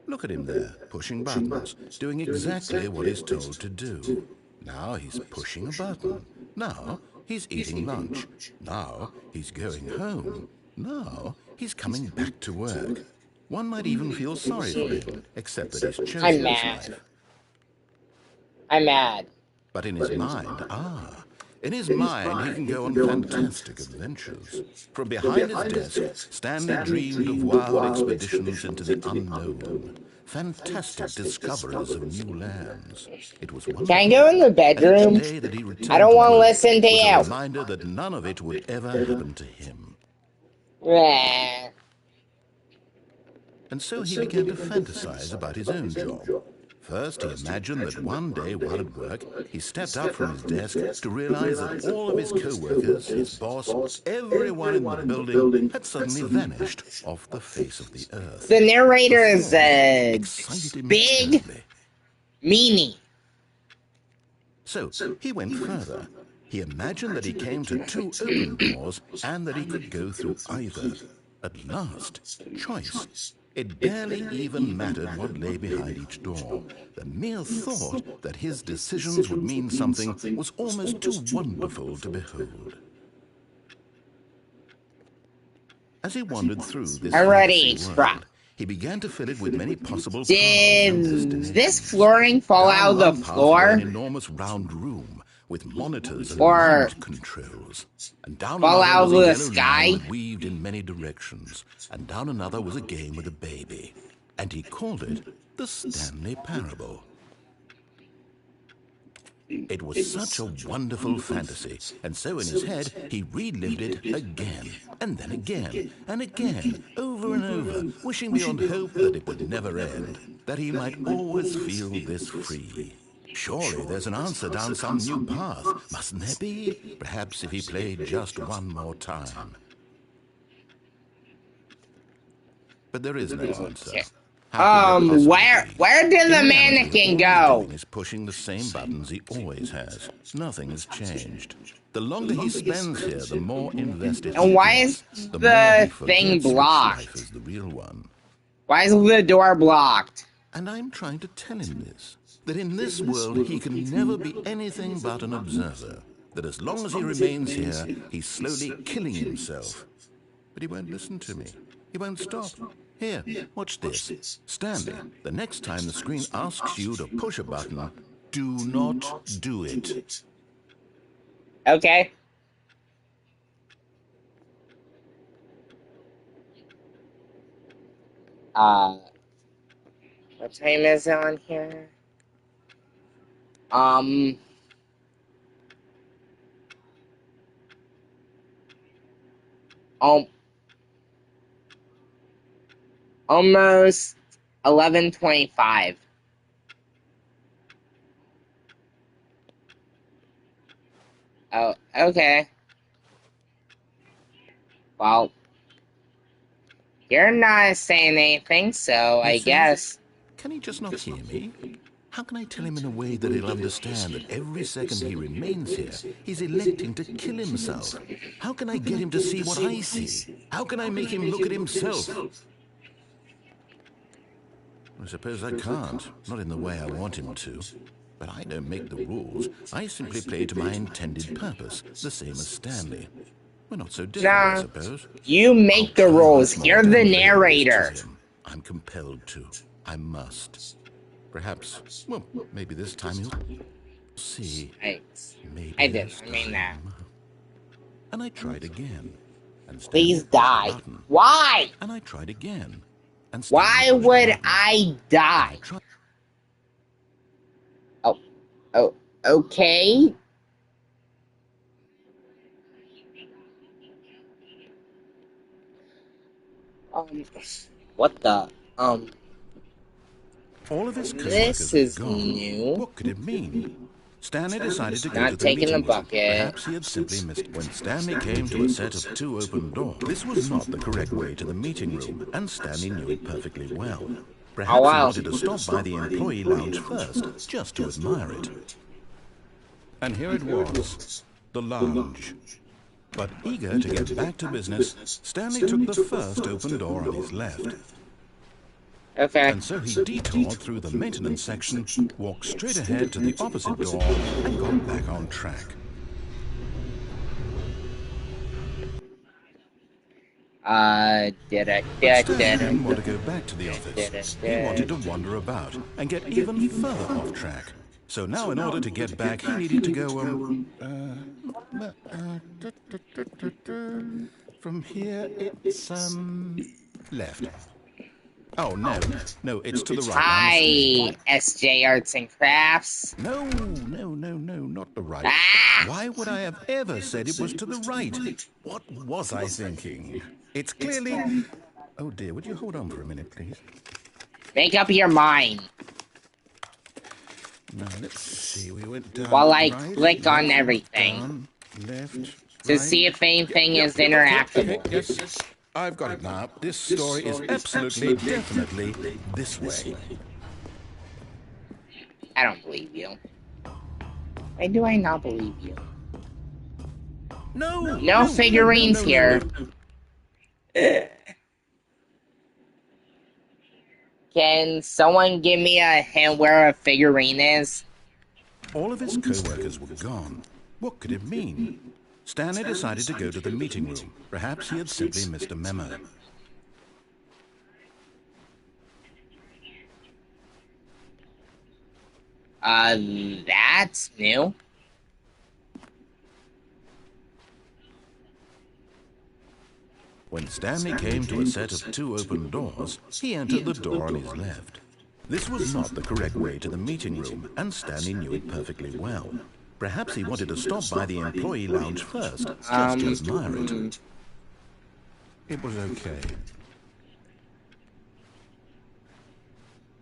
Look at him there, pushing buttons, doing exactly what he's told to do. Now he's pushing a button. Now he's eating lunch. Now he's going home. Now he's coming back to work. One might even feel sorry for him, except that he's chosen I'm his mad. life. I'm mad. But in his mind, in his mind, he can go on fantastic adventures. From behind his desk, Stanley dreamed of wild expeditions into the unknown, fantastic discoveries of new lands. It was wonderful. Can I go in the bedroom? And each day that he returned I don't want to work listen to was you. a reminder that none of it would ever happen to him. Nah. And so he began to fantasize about his own job. First, he imagined that one day while at work, he stepped up from his desk to realize that all of his co-workers, his boss, everyone in the building had suddenly vanished off the face of the earth. The narrator is Excited him big terribly. meanie. So he went further. He imagined that he came to 2 open doors and that he could go through either. At last, choice. It barely even mattered what lay behind each door. The mere thought that his decisions would mean something was almost too wonderful to behold. As he wandered through this I'm ready, fantasy Scrap. world, he began to fill it with many possible paths Did and destinations. this flooring fall Down out of one the path floor? led an enormous round room with monitors and Or remote controls. And down fall another out was of a the yellow sky? line that weaved in many directions. And down another was a game with a baby. And he called it the Stanley Parable. It was such a wonderful fantasy, and so in his head he relived it again, and then again, and again, over and over, wishing beyond hope that it would never end, that he might always feel this free. Surely there's an answer down some new path, mustn't there be? Perhaps if he played just one more time. But there is no answer. How could there possibly be? where did In the reality, mannequin all he's go? doing is pushing the same buttons he always has. Nothing has changed. The longer he spends here, the more invested And he why gets, is the the more he thing forgets which blocked? life is the real one. Why is the door blocked? And I'm trying to tell him this, that in this world he can never be anything but an observer. that as long as he remains here, he's slowly killing himself. But he won't listen to me. He won't stop. Here, watch this. Stanley, the next time the screen asks you to push a button, do not do it. Okay. What time is it on here? Almost 11:25. Oh, okay. Well, you're not saying anything, so I guess. Can he just not hear me? How can I tell him in a way that he'll understand that every second he remains here, he's electing to kill himself? How can I get him to see what I see? How can I make him look at himself? I suppose I can't, not in the way I want him to. But I don't make the rules. I simply play to my intended purpose, the same as Stanley. We're not so different, I suppose. You make the rules. You're the narrator. I'm compelled to. I must. Perhaps, well, maybe this time he'll see. Maybe I did. I mean that. And I tried again. And please die. Why? And I tried again. And why would I die? Oh, okay. What the, all of his this is gone. new. What could it mean? Stanley decided to go not to the taking the meeting bucket. room. Perhaps he had simply missed. When Stanley came to a set of 2 open doors, this was not the correct way to the meeting room, and Stanley knew it perfectly well. Perhaps he wanted to stop by the employee lounge first, just to admire it. And here it was, the lounge. But eager to get back to business, Stanley took the first open door on his left. Okay. And so he detoured through the maintenance section, walked straight ahead to the opposite door, and got back on track. Stanley didn't want to go back to the office. He wanted to wander about and get even further off track. So now in order to get back, he needed to go, from here it's, left. Oh, no, it's to the right. Hi, SJ Arts and Crafts. No, not the right. Why would I have ever said it was to the right? What was I thinking? It's clearly... Oh dear, would you hold on for a minute, please? Make up your mind. Now, let's see, we went down, while I right, click on everything. Down, left, to see if anything is interactable. Okay, yes, I've got it now. This story is absolutely, definitely this way. I don't believe you. Why do I not believe you? No figurines here. Can someone give me a hint where a figurine is? All of his co-workers were gone. What could it mean? Stanley decided to go to the meeting room. Perhaps he had simply missed a memo. That's new. When Stanley came to a set of 2 open doors, he entered the door on his left. This was not the correct way to the meeting room, and Stanley knew it perfectly well. Perhaps he wanted to stop by the employee lounge first, just to admire it. It was okay.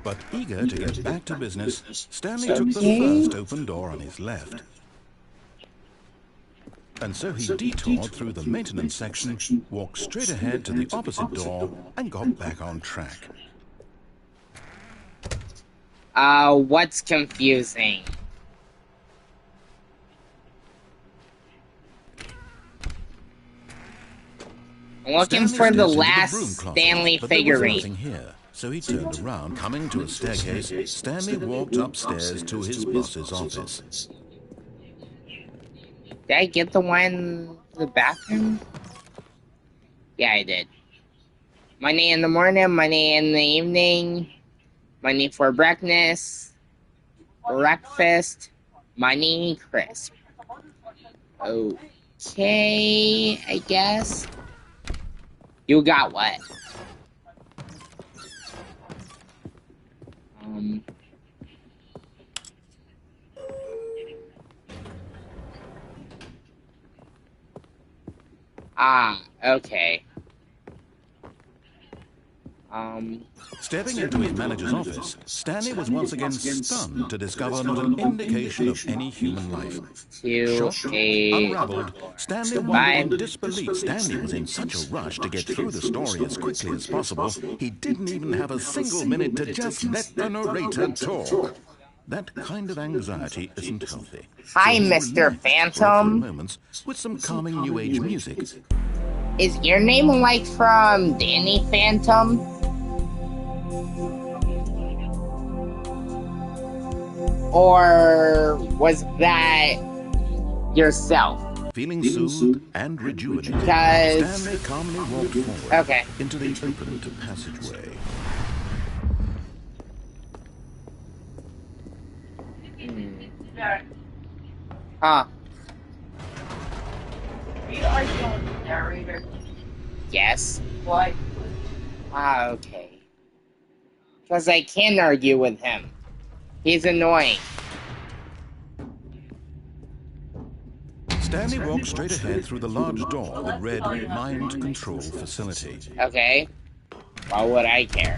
But eager to get back to business, Stanley took the first open door on his left. And so he detoured through the maintenance section, walked straight ahead to the opposite door, and got back on track. What's confusing? I'm looking for the last Stanley figurine. Here, so he turned around, coming to a staircase. Stanley walked upstairs to his boss's office. Did I get the one in the bathroom? Yeah, I did. Money in the morning, money in the evening, money for breakfast, money crisp. Okay, I guess. You got what? Okay. Stepping into his manager's office, Stanley was once again stunned to discover not an indication of any human life. Shocked, unraveled, Stanley wondered in disbelief. Stanley was in such a rush to get through the story as quickly as possible, he didn't even have a single minute to just let the narrator talk. That kind of anxiety isn't healthy. Hi, So he Mr. relaxed for a few Phantom. moments with some calming New Age music. Is your name like from Danny Phantom? Or was that yourself? Feeling soothed and rejuvenated, Because... Stanley calmly walked forward into the opened passageway. Huh. Are you arguing with the narrator? Yes. Why? Okay. Because I can't argue with him. He's annoying. Stanley walked straight ahead through the large door that read Mind Control Facility. Okay. Why would I care?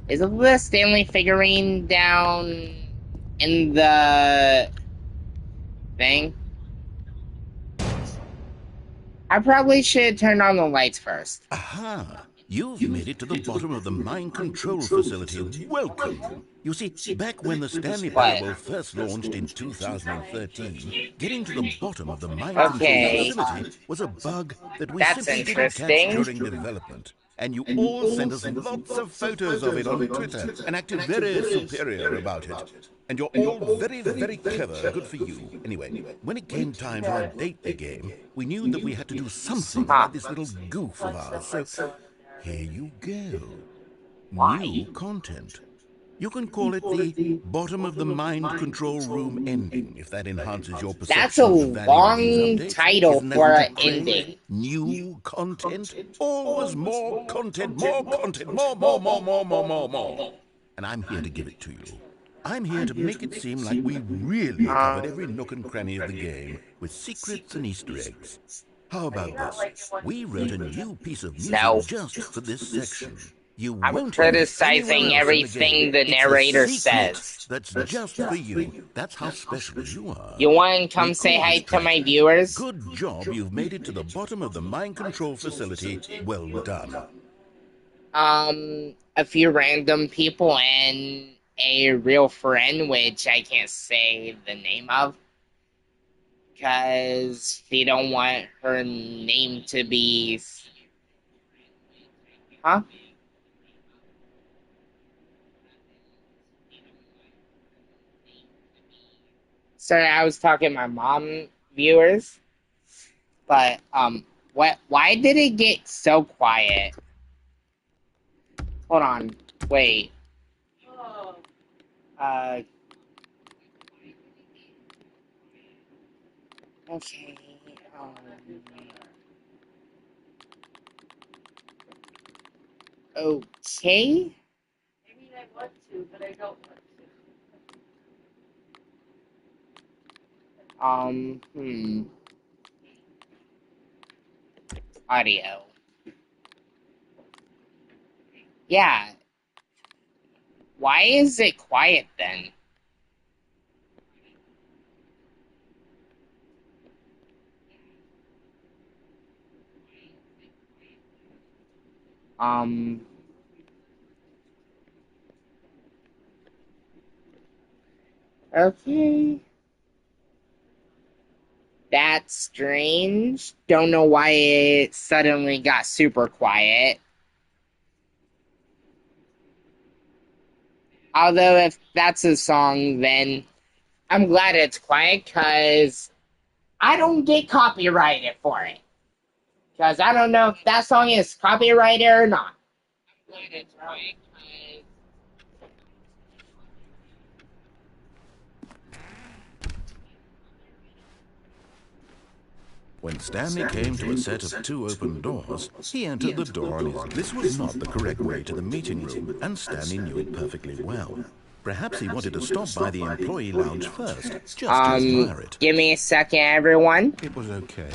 Isn't the Stanley figurine down in the thing? I probably should turn on the lights first. Aha! You've made it to the bottom of the Mind Control Facility. Welcome! You see, back when the Stanley Parable first launched in 2013, getting to the bottom of the Mind Control Facility was a bug that we simply didn't catch during development. And you all sent us lots of photos of it on Twitter and acted very superior about it. And you're all very, very clever. Good for you. Anyway, when it came time to update the game, we knew that we had to do something about this little goof of ours. So here you go. New content. You can call it the bottom of the mind control room ending, if that enhances your perception. That's a long title for an ending. New content? Always more content, more. And I'm here to give it to you. I'm here to make it seem like we really covered every nook and cranny of the game, with secrets and Easter eggs. How about this? We wrote a new piece of music just for this section. I'm criticizing everything the narrator says. That's just for you. That's how special you are. You want to come say hi to my viewers? Good job, you've made it to the bottom of the mind control facility. Well done. A few random people and a real friend, which I can't say the name of. Because they don't want her name to be... Huh? Sorry, I was talking to my mom viewers. But, why did it get so quiet? Hold on, wait. Okay, okay? I mean, I want to, but I don't want to. Audio. Yeah. Why is it quiet then? Okay. That's strange. Don't know why it suddenly got super quiet. Although if that's a song, then I'm glad it's quiet because I don't get copyrighted for it. Because I don't know if that song is copyrighted or not. I'm glad it's quiet because... When Stanley came to a set of 2 open doors, he entered the door on his... This was not the correct way to the meeting room, and Stanley knew it perfectly well. Perhaps he wanted to stop by the employee lounge first, just to admire it. Give me a second, everyone. It was okay.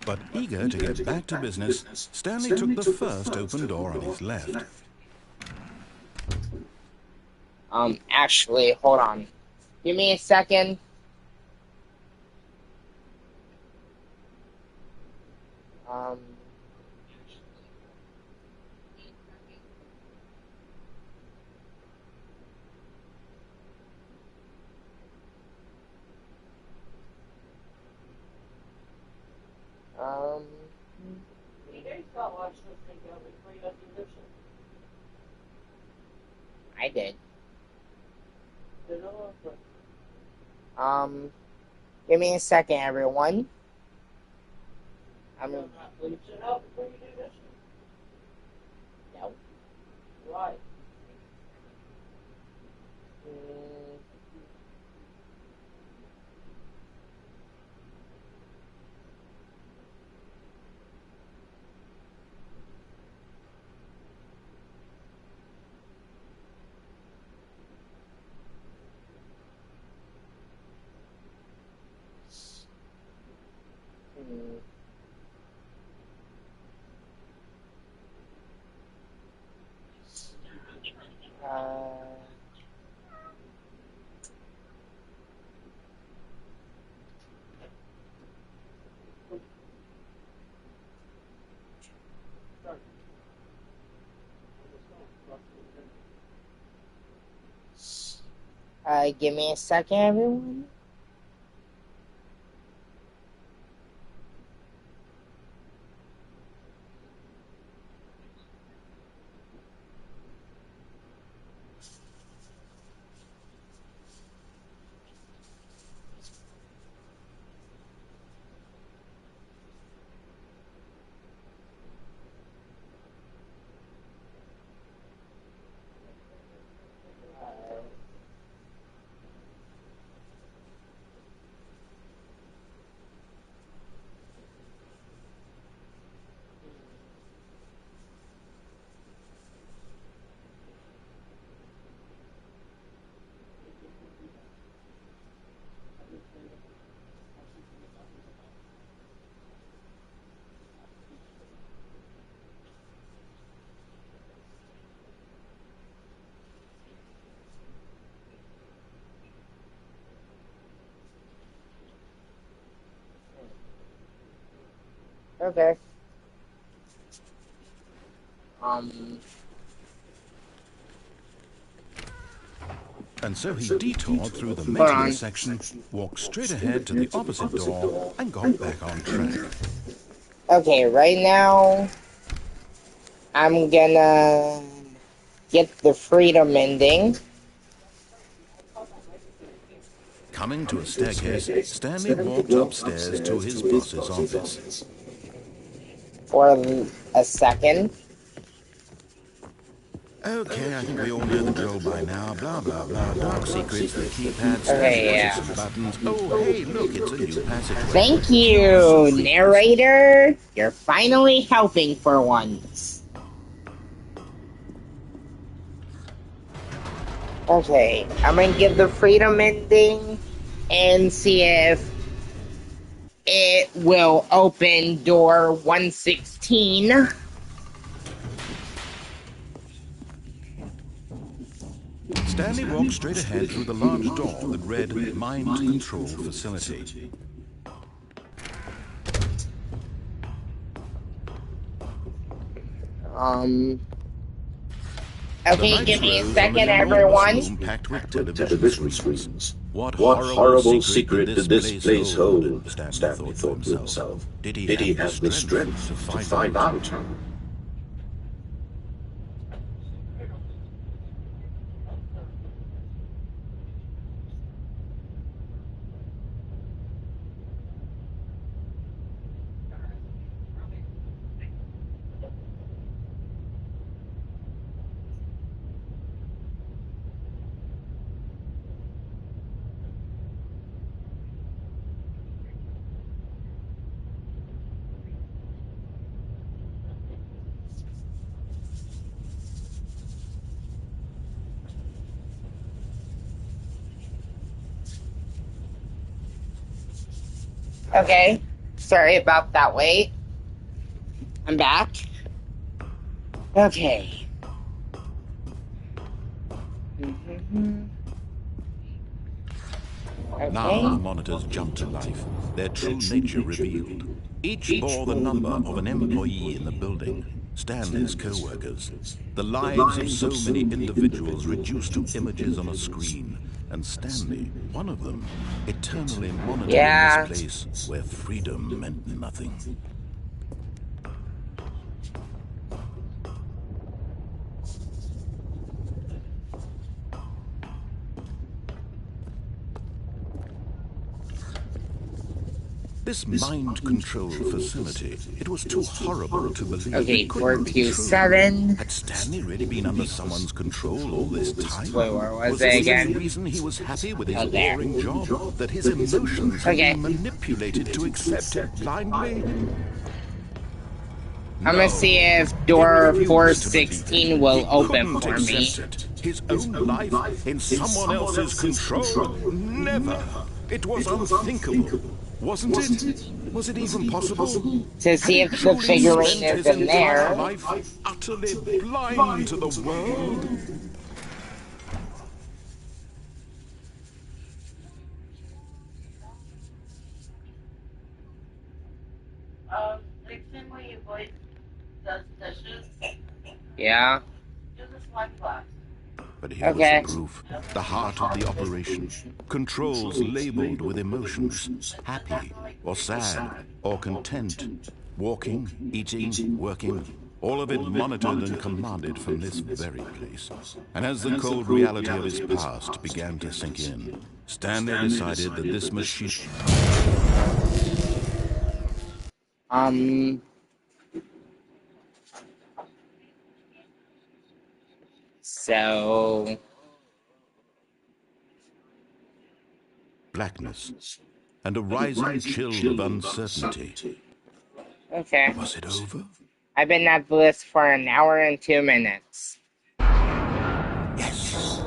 But eager to get back to business, Stanley took the first open door on his left. Actually, hold on. Give me a second. I did. Give me a second, everyone. No. Why? Give me a second, everyone. Okay. And so he detoured through the media section, walked straight ahead to the opposite door, and got back on track. Okay, right now, I'm gonna get the freedom ending. Coming to a staircase, Stanley walked upstairs to his boss's office. For a second. Okay, I think we all know the drill by now. Blah, blah, blah. Dark secrets, the keypad, Okay, yeah. some buttons. Oh, hey, look, it's a new passageway. Thank you, narrator. You're finally helping for once. Okay, I'm gonna give the freedom ending and see if it will open door 116. Stanley walked straight ahead through the large door that read Mind Control Facility. Okay, give me a second, everyone. Packed with television screens. What horrible secret did this place hold? Stanley thought to himself. Did he have the strength to find out? Okay. Sorry about that wait. I'm back. Okay. Now the Okay. monitors jumped to life, their true nature revealed. Each bore the number of an employee in the building, Stanley's co-workers. The lives of so many individuals reduced to images on a screen, and Stanley, one of them, eternally monitored in this Yeah. place where freedom meant nothing. This mind control facility, it was too horrible to believe. Okay, It couldn't be true. 427. Had Stanley really been under someone's control all this time? Wait, where was Was it this the again? reason he was happy with his Oh, there. boring job? That his emotions had Okay. been manipulated to accept it blindly? I'm gonna see if He door refused to believe 416 it. will He open couldn't for me. accept it. His own life in someone else's control? Never. It was unthinkable. Wasn't it? Was it even possible? To Had see he if the truly figurine spent is his in entire there. life utterly blind to the world? Dixon, will your boy does dishes? Yeah. Do the swipe glass. But here was the Okay. proof, the heart of the operation. Controls labeled with emotions, happy or sad or content. Walking, eating, working, all of it monitored and commanded from this very place. And as the cold reality of his past began to sink in, Stanley decided that this machine... So... blackness, and a rising chill of uncertainty. Okay. Was it over? I've been at this for an hour and 2 minutes. Yes.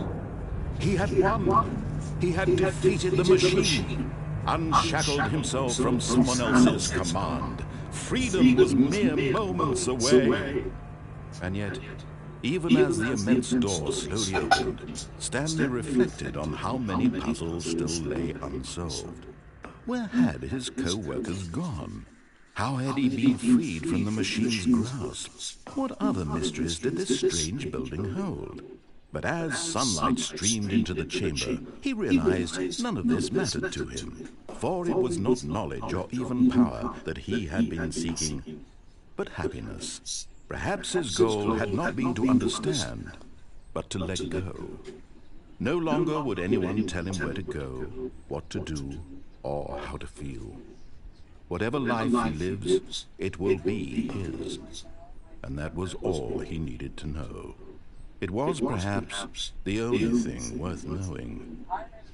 He had won. He had defeated the machine, unshackled himself from someone else's command. Freedom was mere moments away. And yet, even as the immense door slowly opened, Stanley reflected on how many puzzles still lay unsolved. Where had his co-workers gone? How had he been freed from the machine's grasp? What other mysteries did this strange building hold? But as sunlight streamed into the chamber, he realized none of this mattered to him, for it was not knowledge or even power that he had been seeking, but happiness. Perhaps his goal had not been to understand, but to let go. No longer would anyone tell him where to go, what to do, or how to feel. Whatever life he lives, it will be his. And that was all he needed to know. It was perhaps the only thing worth knowing.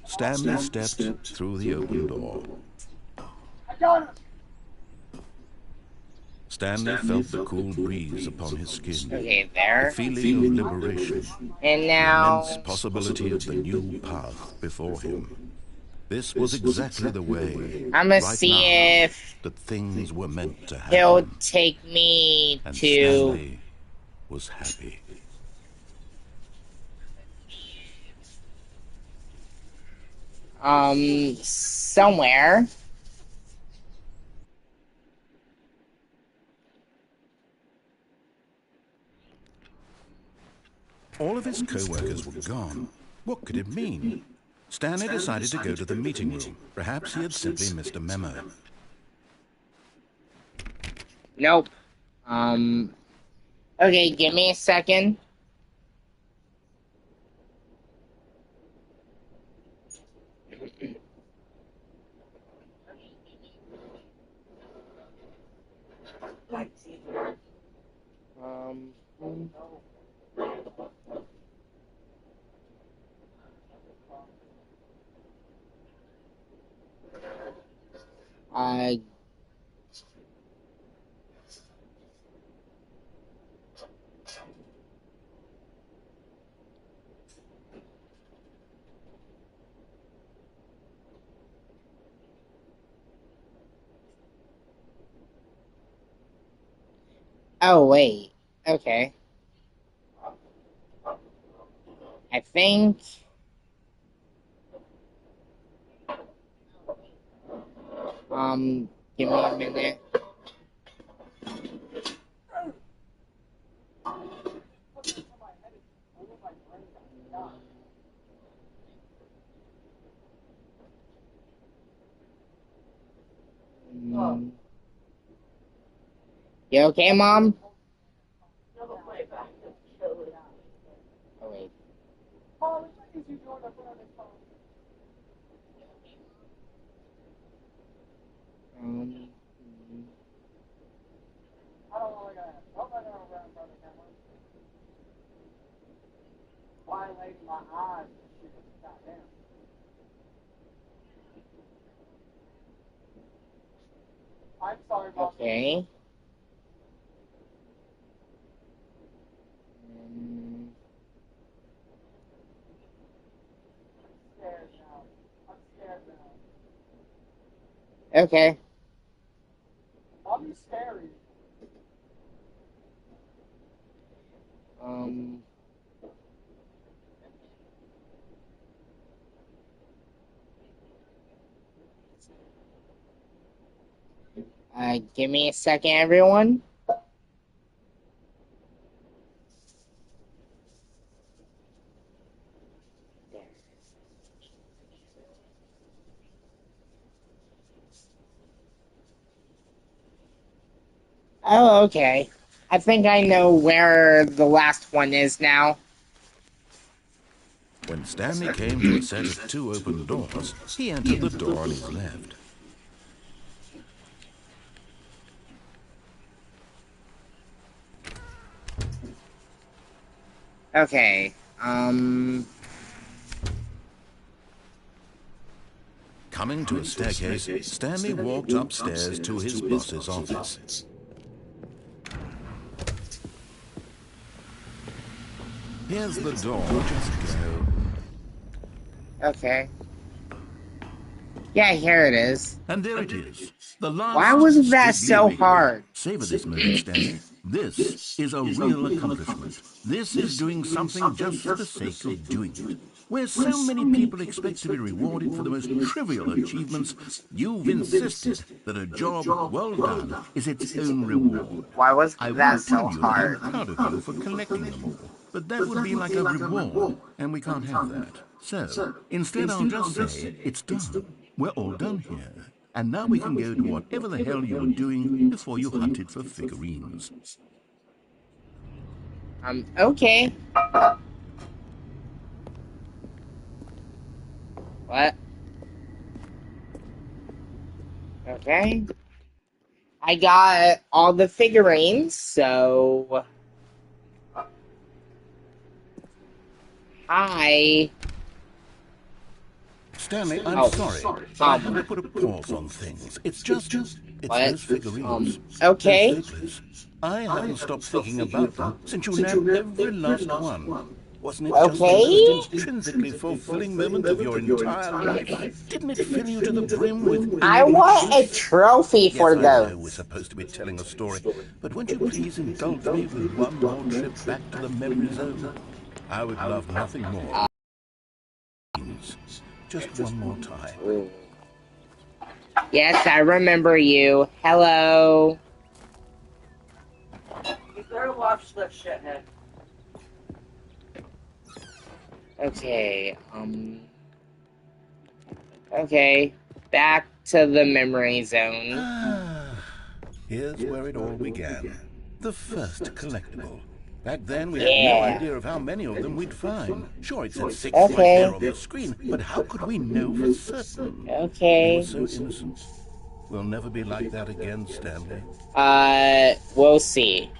Stanley stepped through the open door. Stanley felt the cool breeze upon his skin. Okay, there. The feeling of liberation. And The now... immense possibility of the new path before him. This was exactly the way, I'm gonna right see now, if that things were meant to he'll happen. take me And to... Stanley was happy. somewhere. All of his co-workers were gone. What could it mean? Stanley decided to go to the meeting room. Perhaps he had simply missed a memo. Nope. Okay, give me a second. Uh, Oh, wait. Okay. I think... give me a minute. You okay, Mom? Oh, wait. Um, okay. Okay. Um, give me a second, everyone. Oh, okay. I think I know where the last one is now. When Stanley came to a set of 2 open doors, he entered the door on his left. Okay. Coming to a staircase, Stanley walked upstairs to his boss's office. Here's the door, just go. Okay. Yeah, here it is. And there it is. The last Why was that Stigley so Wrigley. hard? Savor this moment, Stanley. This is a real accomplishment. This is doing something just for the sake of doing it. Where so many people expect to be rewarded for the most trivial achievements, you've insisted that a job well done is its own reward. Why was I that would so tell you that I'm hard? proud of you for collecting them all, but that would be like a reward, and we can't have that. So, instead I'll just say, it's done. We're all done here. And now we can go to whatever the hell you were doing before you hunted for figurines. Okay. What? Okay. I got all the figurines, so... Hi. Stanley, I'm sorry, but I have to put a pause on things. It's What? those figurines. Okay. Those Figlers. I haven't stopped thinking about them since you nabbed every last one. Wasn't it just the most intrinsically fulfilling moment of your entire life? Didn't it fill you to the brim with... I want a trophy for Yes, I know we're those. supposed to be telling a story, but won't you please indulge me with one more trip back to the memory zone? I would love nothing more. Just one more time. Yes, I remember you. Hello. You better watch that shithead. Okay, Okay, back to the memory zone. Here's where it all began. The first collectible. Back then, we had no idea of how many of them we'd find. Sure, it said 6 right there on the screen, but how could we know for certain? Okay. We were so innocent. We'll never be like that again, Stanley. We'll see.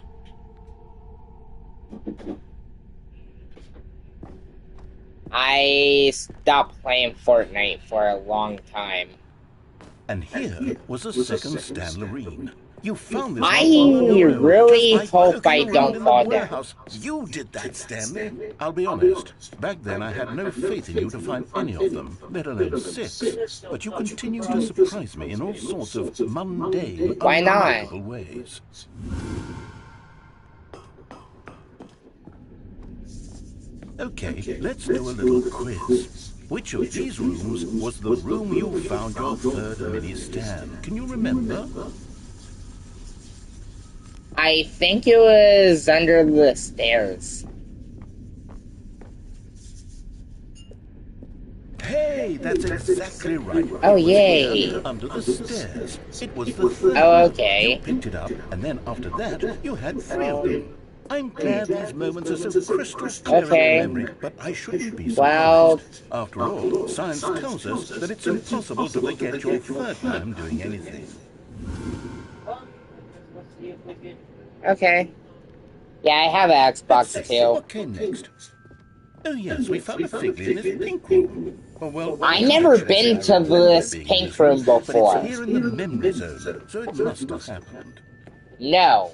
I stopped playing Fortnite for a long time. And here was a second Stanlerine. You found this I one on your own, really just by hope I poking around don't in the fall down. warehouse. You did that, Stanley. I'll be honest. Back then, I had no faith in you to find any of them, let alone 6. But you continue to surprise me in all sorts of mundane, Why not? unremarkable ways. Okay, let's do a little quiz. Which of these rooms was the room you found your third mini Stan? Can you remember? I think it was under the stairs. Hey, that's exactly right. Oh, It was yay. here, under the stairs. It was the third. Oh, okay. You picked it up, and then after that, you had 3 of them. I'm glad these moments are so crystal clear in your memory, but I shouldn't be surprised. Well, after all, science tells us that it's impossible to forget your third time doing anything. okay. Yeah, I have an Xbox too. What came next? Oh yes, we found a Figley in this pink room. Oh, well, I never been to this pink room before. But it's here in the memory zone, so it must have happened. No.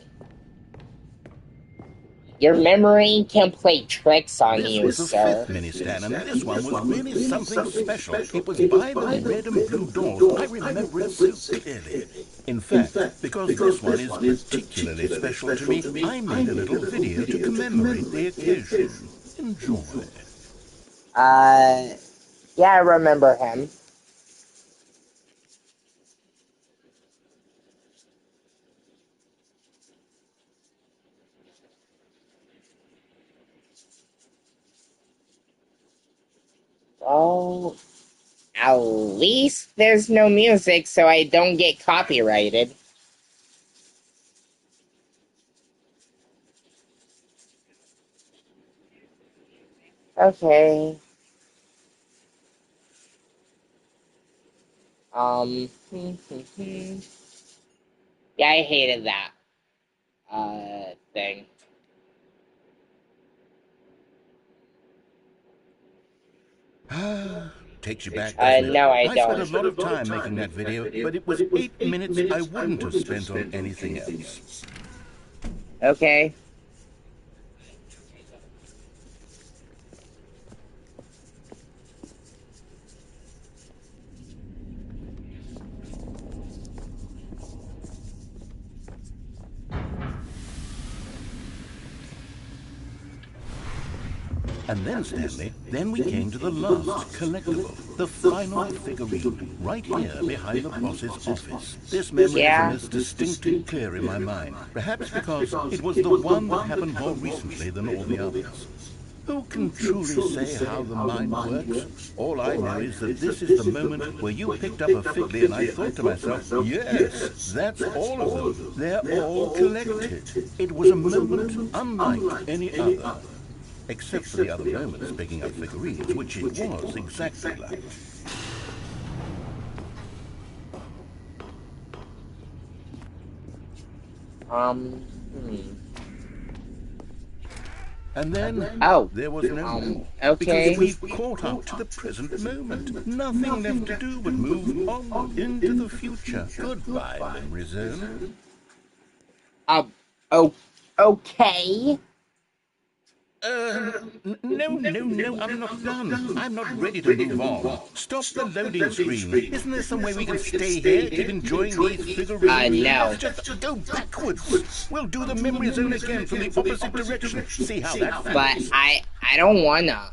Your memory can play tricks on you, This was the sir. 5th mini Stan, and this one was really something special. It was by the red and blue doors. I remember it so clearly. In fact, because this one is particularly special to me, I made a little video to commemorate the occasion. Enjoy. Yeah, I remember him. Oh, at least there's no music, so I don't get copyrighted. Okay. Yeah, I hated that, thing. Takes you back, doesn't it? No, I spent don't. a lot of time making that video, but it was 8 minutes I wouldn't have spent on anything else. Okay. And then, Stanley, then we came to the last collectible, the final figurine, right here behind the boss's office. This memory is as distinct and clear in my mind, perhaps because it was the one that happened more recently than all the others. Who can truly say how the mind works? All I know is that this is the moment where you picked up a Figley and I thought to myself, yes, that's all of them. They're all collected. It was a moment unlike any other. Except for the other moments picking up figurines, which it was exactly like. And then, there was no more. Okay. Because we've caught up to the present moment. Nothing left to do but move onward into the future. Goodbye, memory zone. Okay. No, I'm not done. I'm not ready to move on. Stop the loading screen. Isn't there some way we can stay here, keep enjoying these figurines? No. Let's just go backwards. We'll do the memory zone again from the opposite direction. See how that feels. But I don't wanna.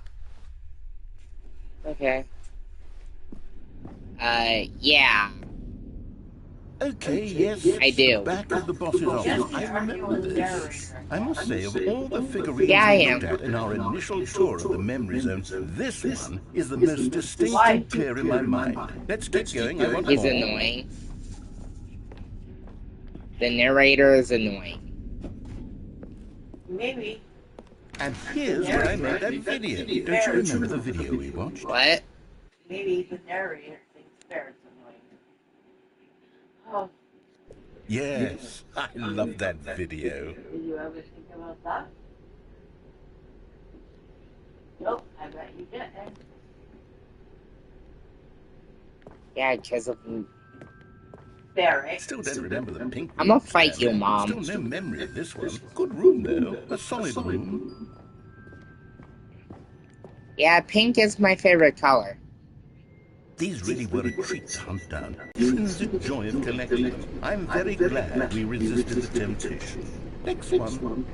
Okay. Yeah. Okay, yes. I do. Back at the boss's office. I remember this. I must say, of all the figurines I we am. looked at in our initial tour of the memory zone, this one is the most distinct and clear in my mind. Let's get going. I want He's more. annoying. The narrator is annoying. Maybe. And here's where I made that video. Don't you remember the video we watched? What? Maybe the narrator thinks Barrett's annoying. Oh, Yes, I love that video. did you ever think about that? Nope, I bet you didn't. Yeah, because of... Barrett. Still don't remember the pink room. I'm gonna fight you, Mom. Still no memory of this one. Good room, though. A solid room. Yeah, pink is my favorite color. These really were a treat to hunt down. Intrinsic joy of collecting them. I'm very glad we resisted the temptation. Next one.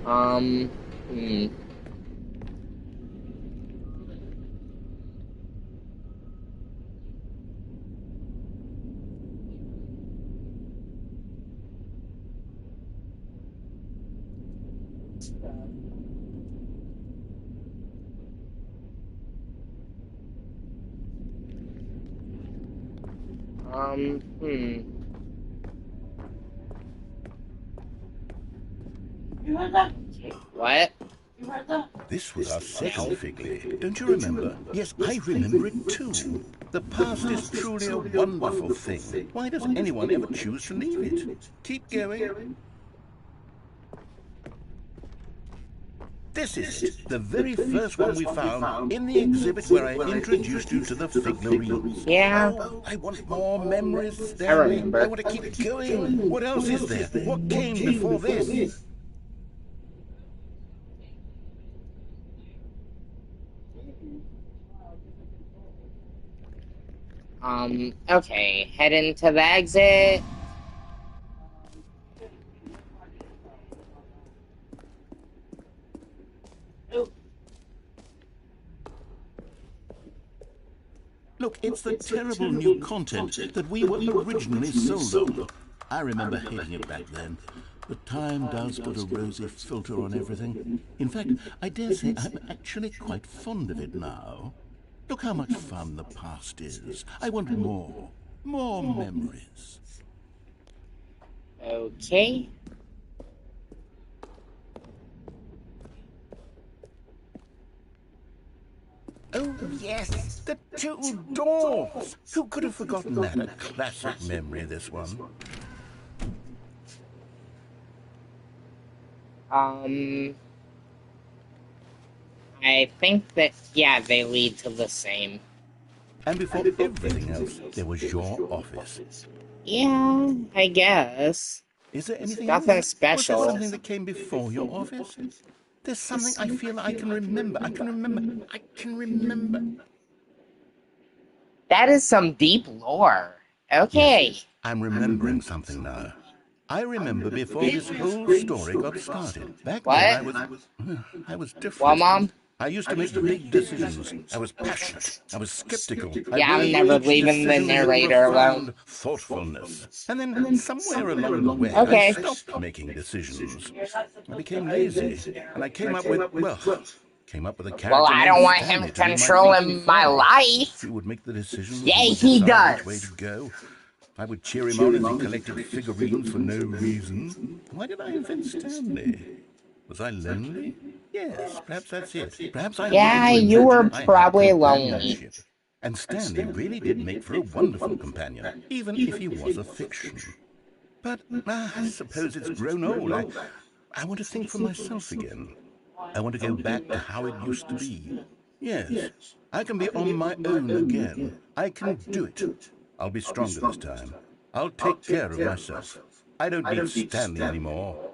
You heard that? What? You heard that? This was our second Figley. Don't you remember? Yes, I remember it too. The past is truly a wonderful thing. Why does anyone ever choose to leave it? Keep going. This is it, the very first one we found in the exhibit where I introduced you to the figurines. Yeah. Oh, I want more memories, I Stanley. remember. I want to keep going. What else is there? What came before this? Okay, head into the exit. Look, it's the terrible new content that we were originally sold on. I remember hating it back then. But time does put a rosy filter on everything. In fact, I dare say I'm actually quite fond of it now. Look how much fun the past is. I want more. More memories. Okay. Oh, yes, the two doors. Who could have forgotten that? A classic memory, this one. I think that, yeah, they lead to the same. And before everything else, there was your office. Yeah, I guess. Is there anything Nothing else? special. Was there something that came before your office? There's something I feel I can remember. I can remember. That is some deep lore. Okay. Yes, I'm remembering something now. I remember before this whole story got started. Back then I was different. Well, Mom? I used to make big decisions. I was passionate. I was skeptical. Yeah, I'm never leaving the narrator alone. Thoughtfulness. And then somewhere along the way, Okay. I stopped making decisions. I became lazy, and I came up with a character. Well, I don't want him controlling my life. He would make the decisions. Yeah, He would he decide does. which way to go. I would cheer him on as he collected figurines for no reason. Why did I invent Stanley? Was I lonely? Yes, perhaps that's it. Perhaps I Yeah, you were probably lonely. And Stanley really did make for a wonderful companion, even if he was a fiction. But I suppose it's grown old. I want to think for myself again. I want to go back to how it used to be. Yes, I can be on my own again. I can do it. I'll be stronger this time. I'll take care of myself. I don't need Stanley anymore.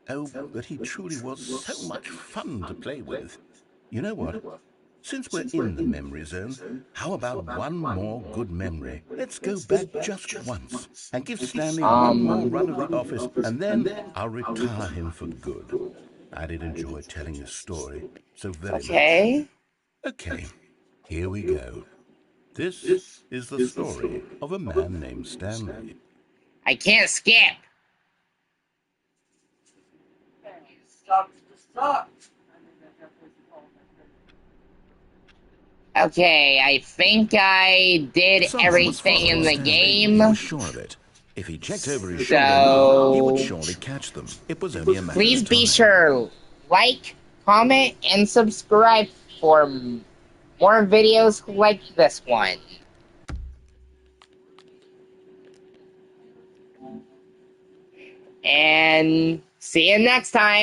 Oh, but he truly was so much fun to play with. You know what? Since we're in the memory zone, how about one more good memory? Let's go back just once and give Stanley one more run of the office, and then I'll retire him for good. I did enjoy telling his story so very much. Okay, here we go. This is the story of a man named Stanley. I can't skip. Okay, I think I did everything in the game. He was sure of it. If he checked over his shoulder, he would surely catch them. It was only a matter of time. Please be sure, like, comment, and subscribe for more videos like this one. And see you next time.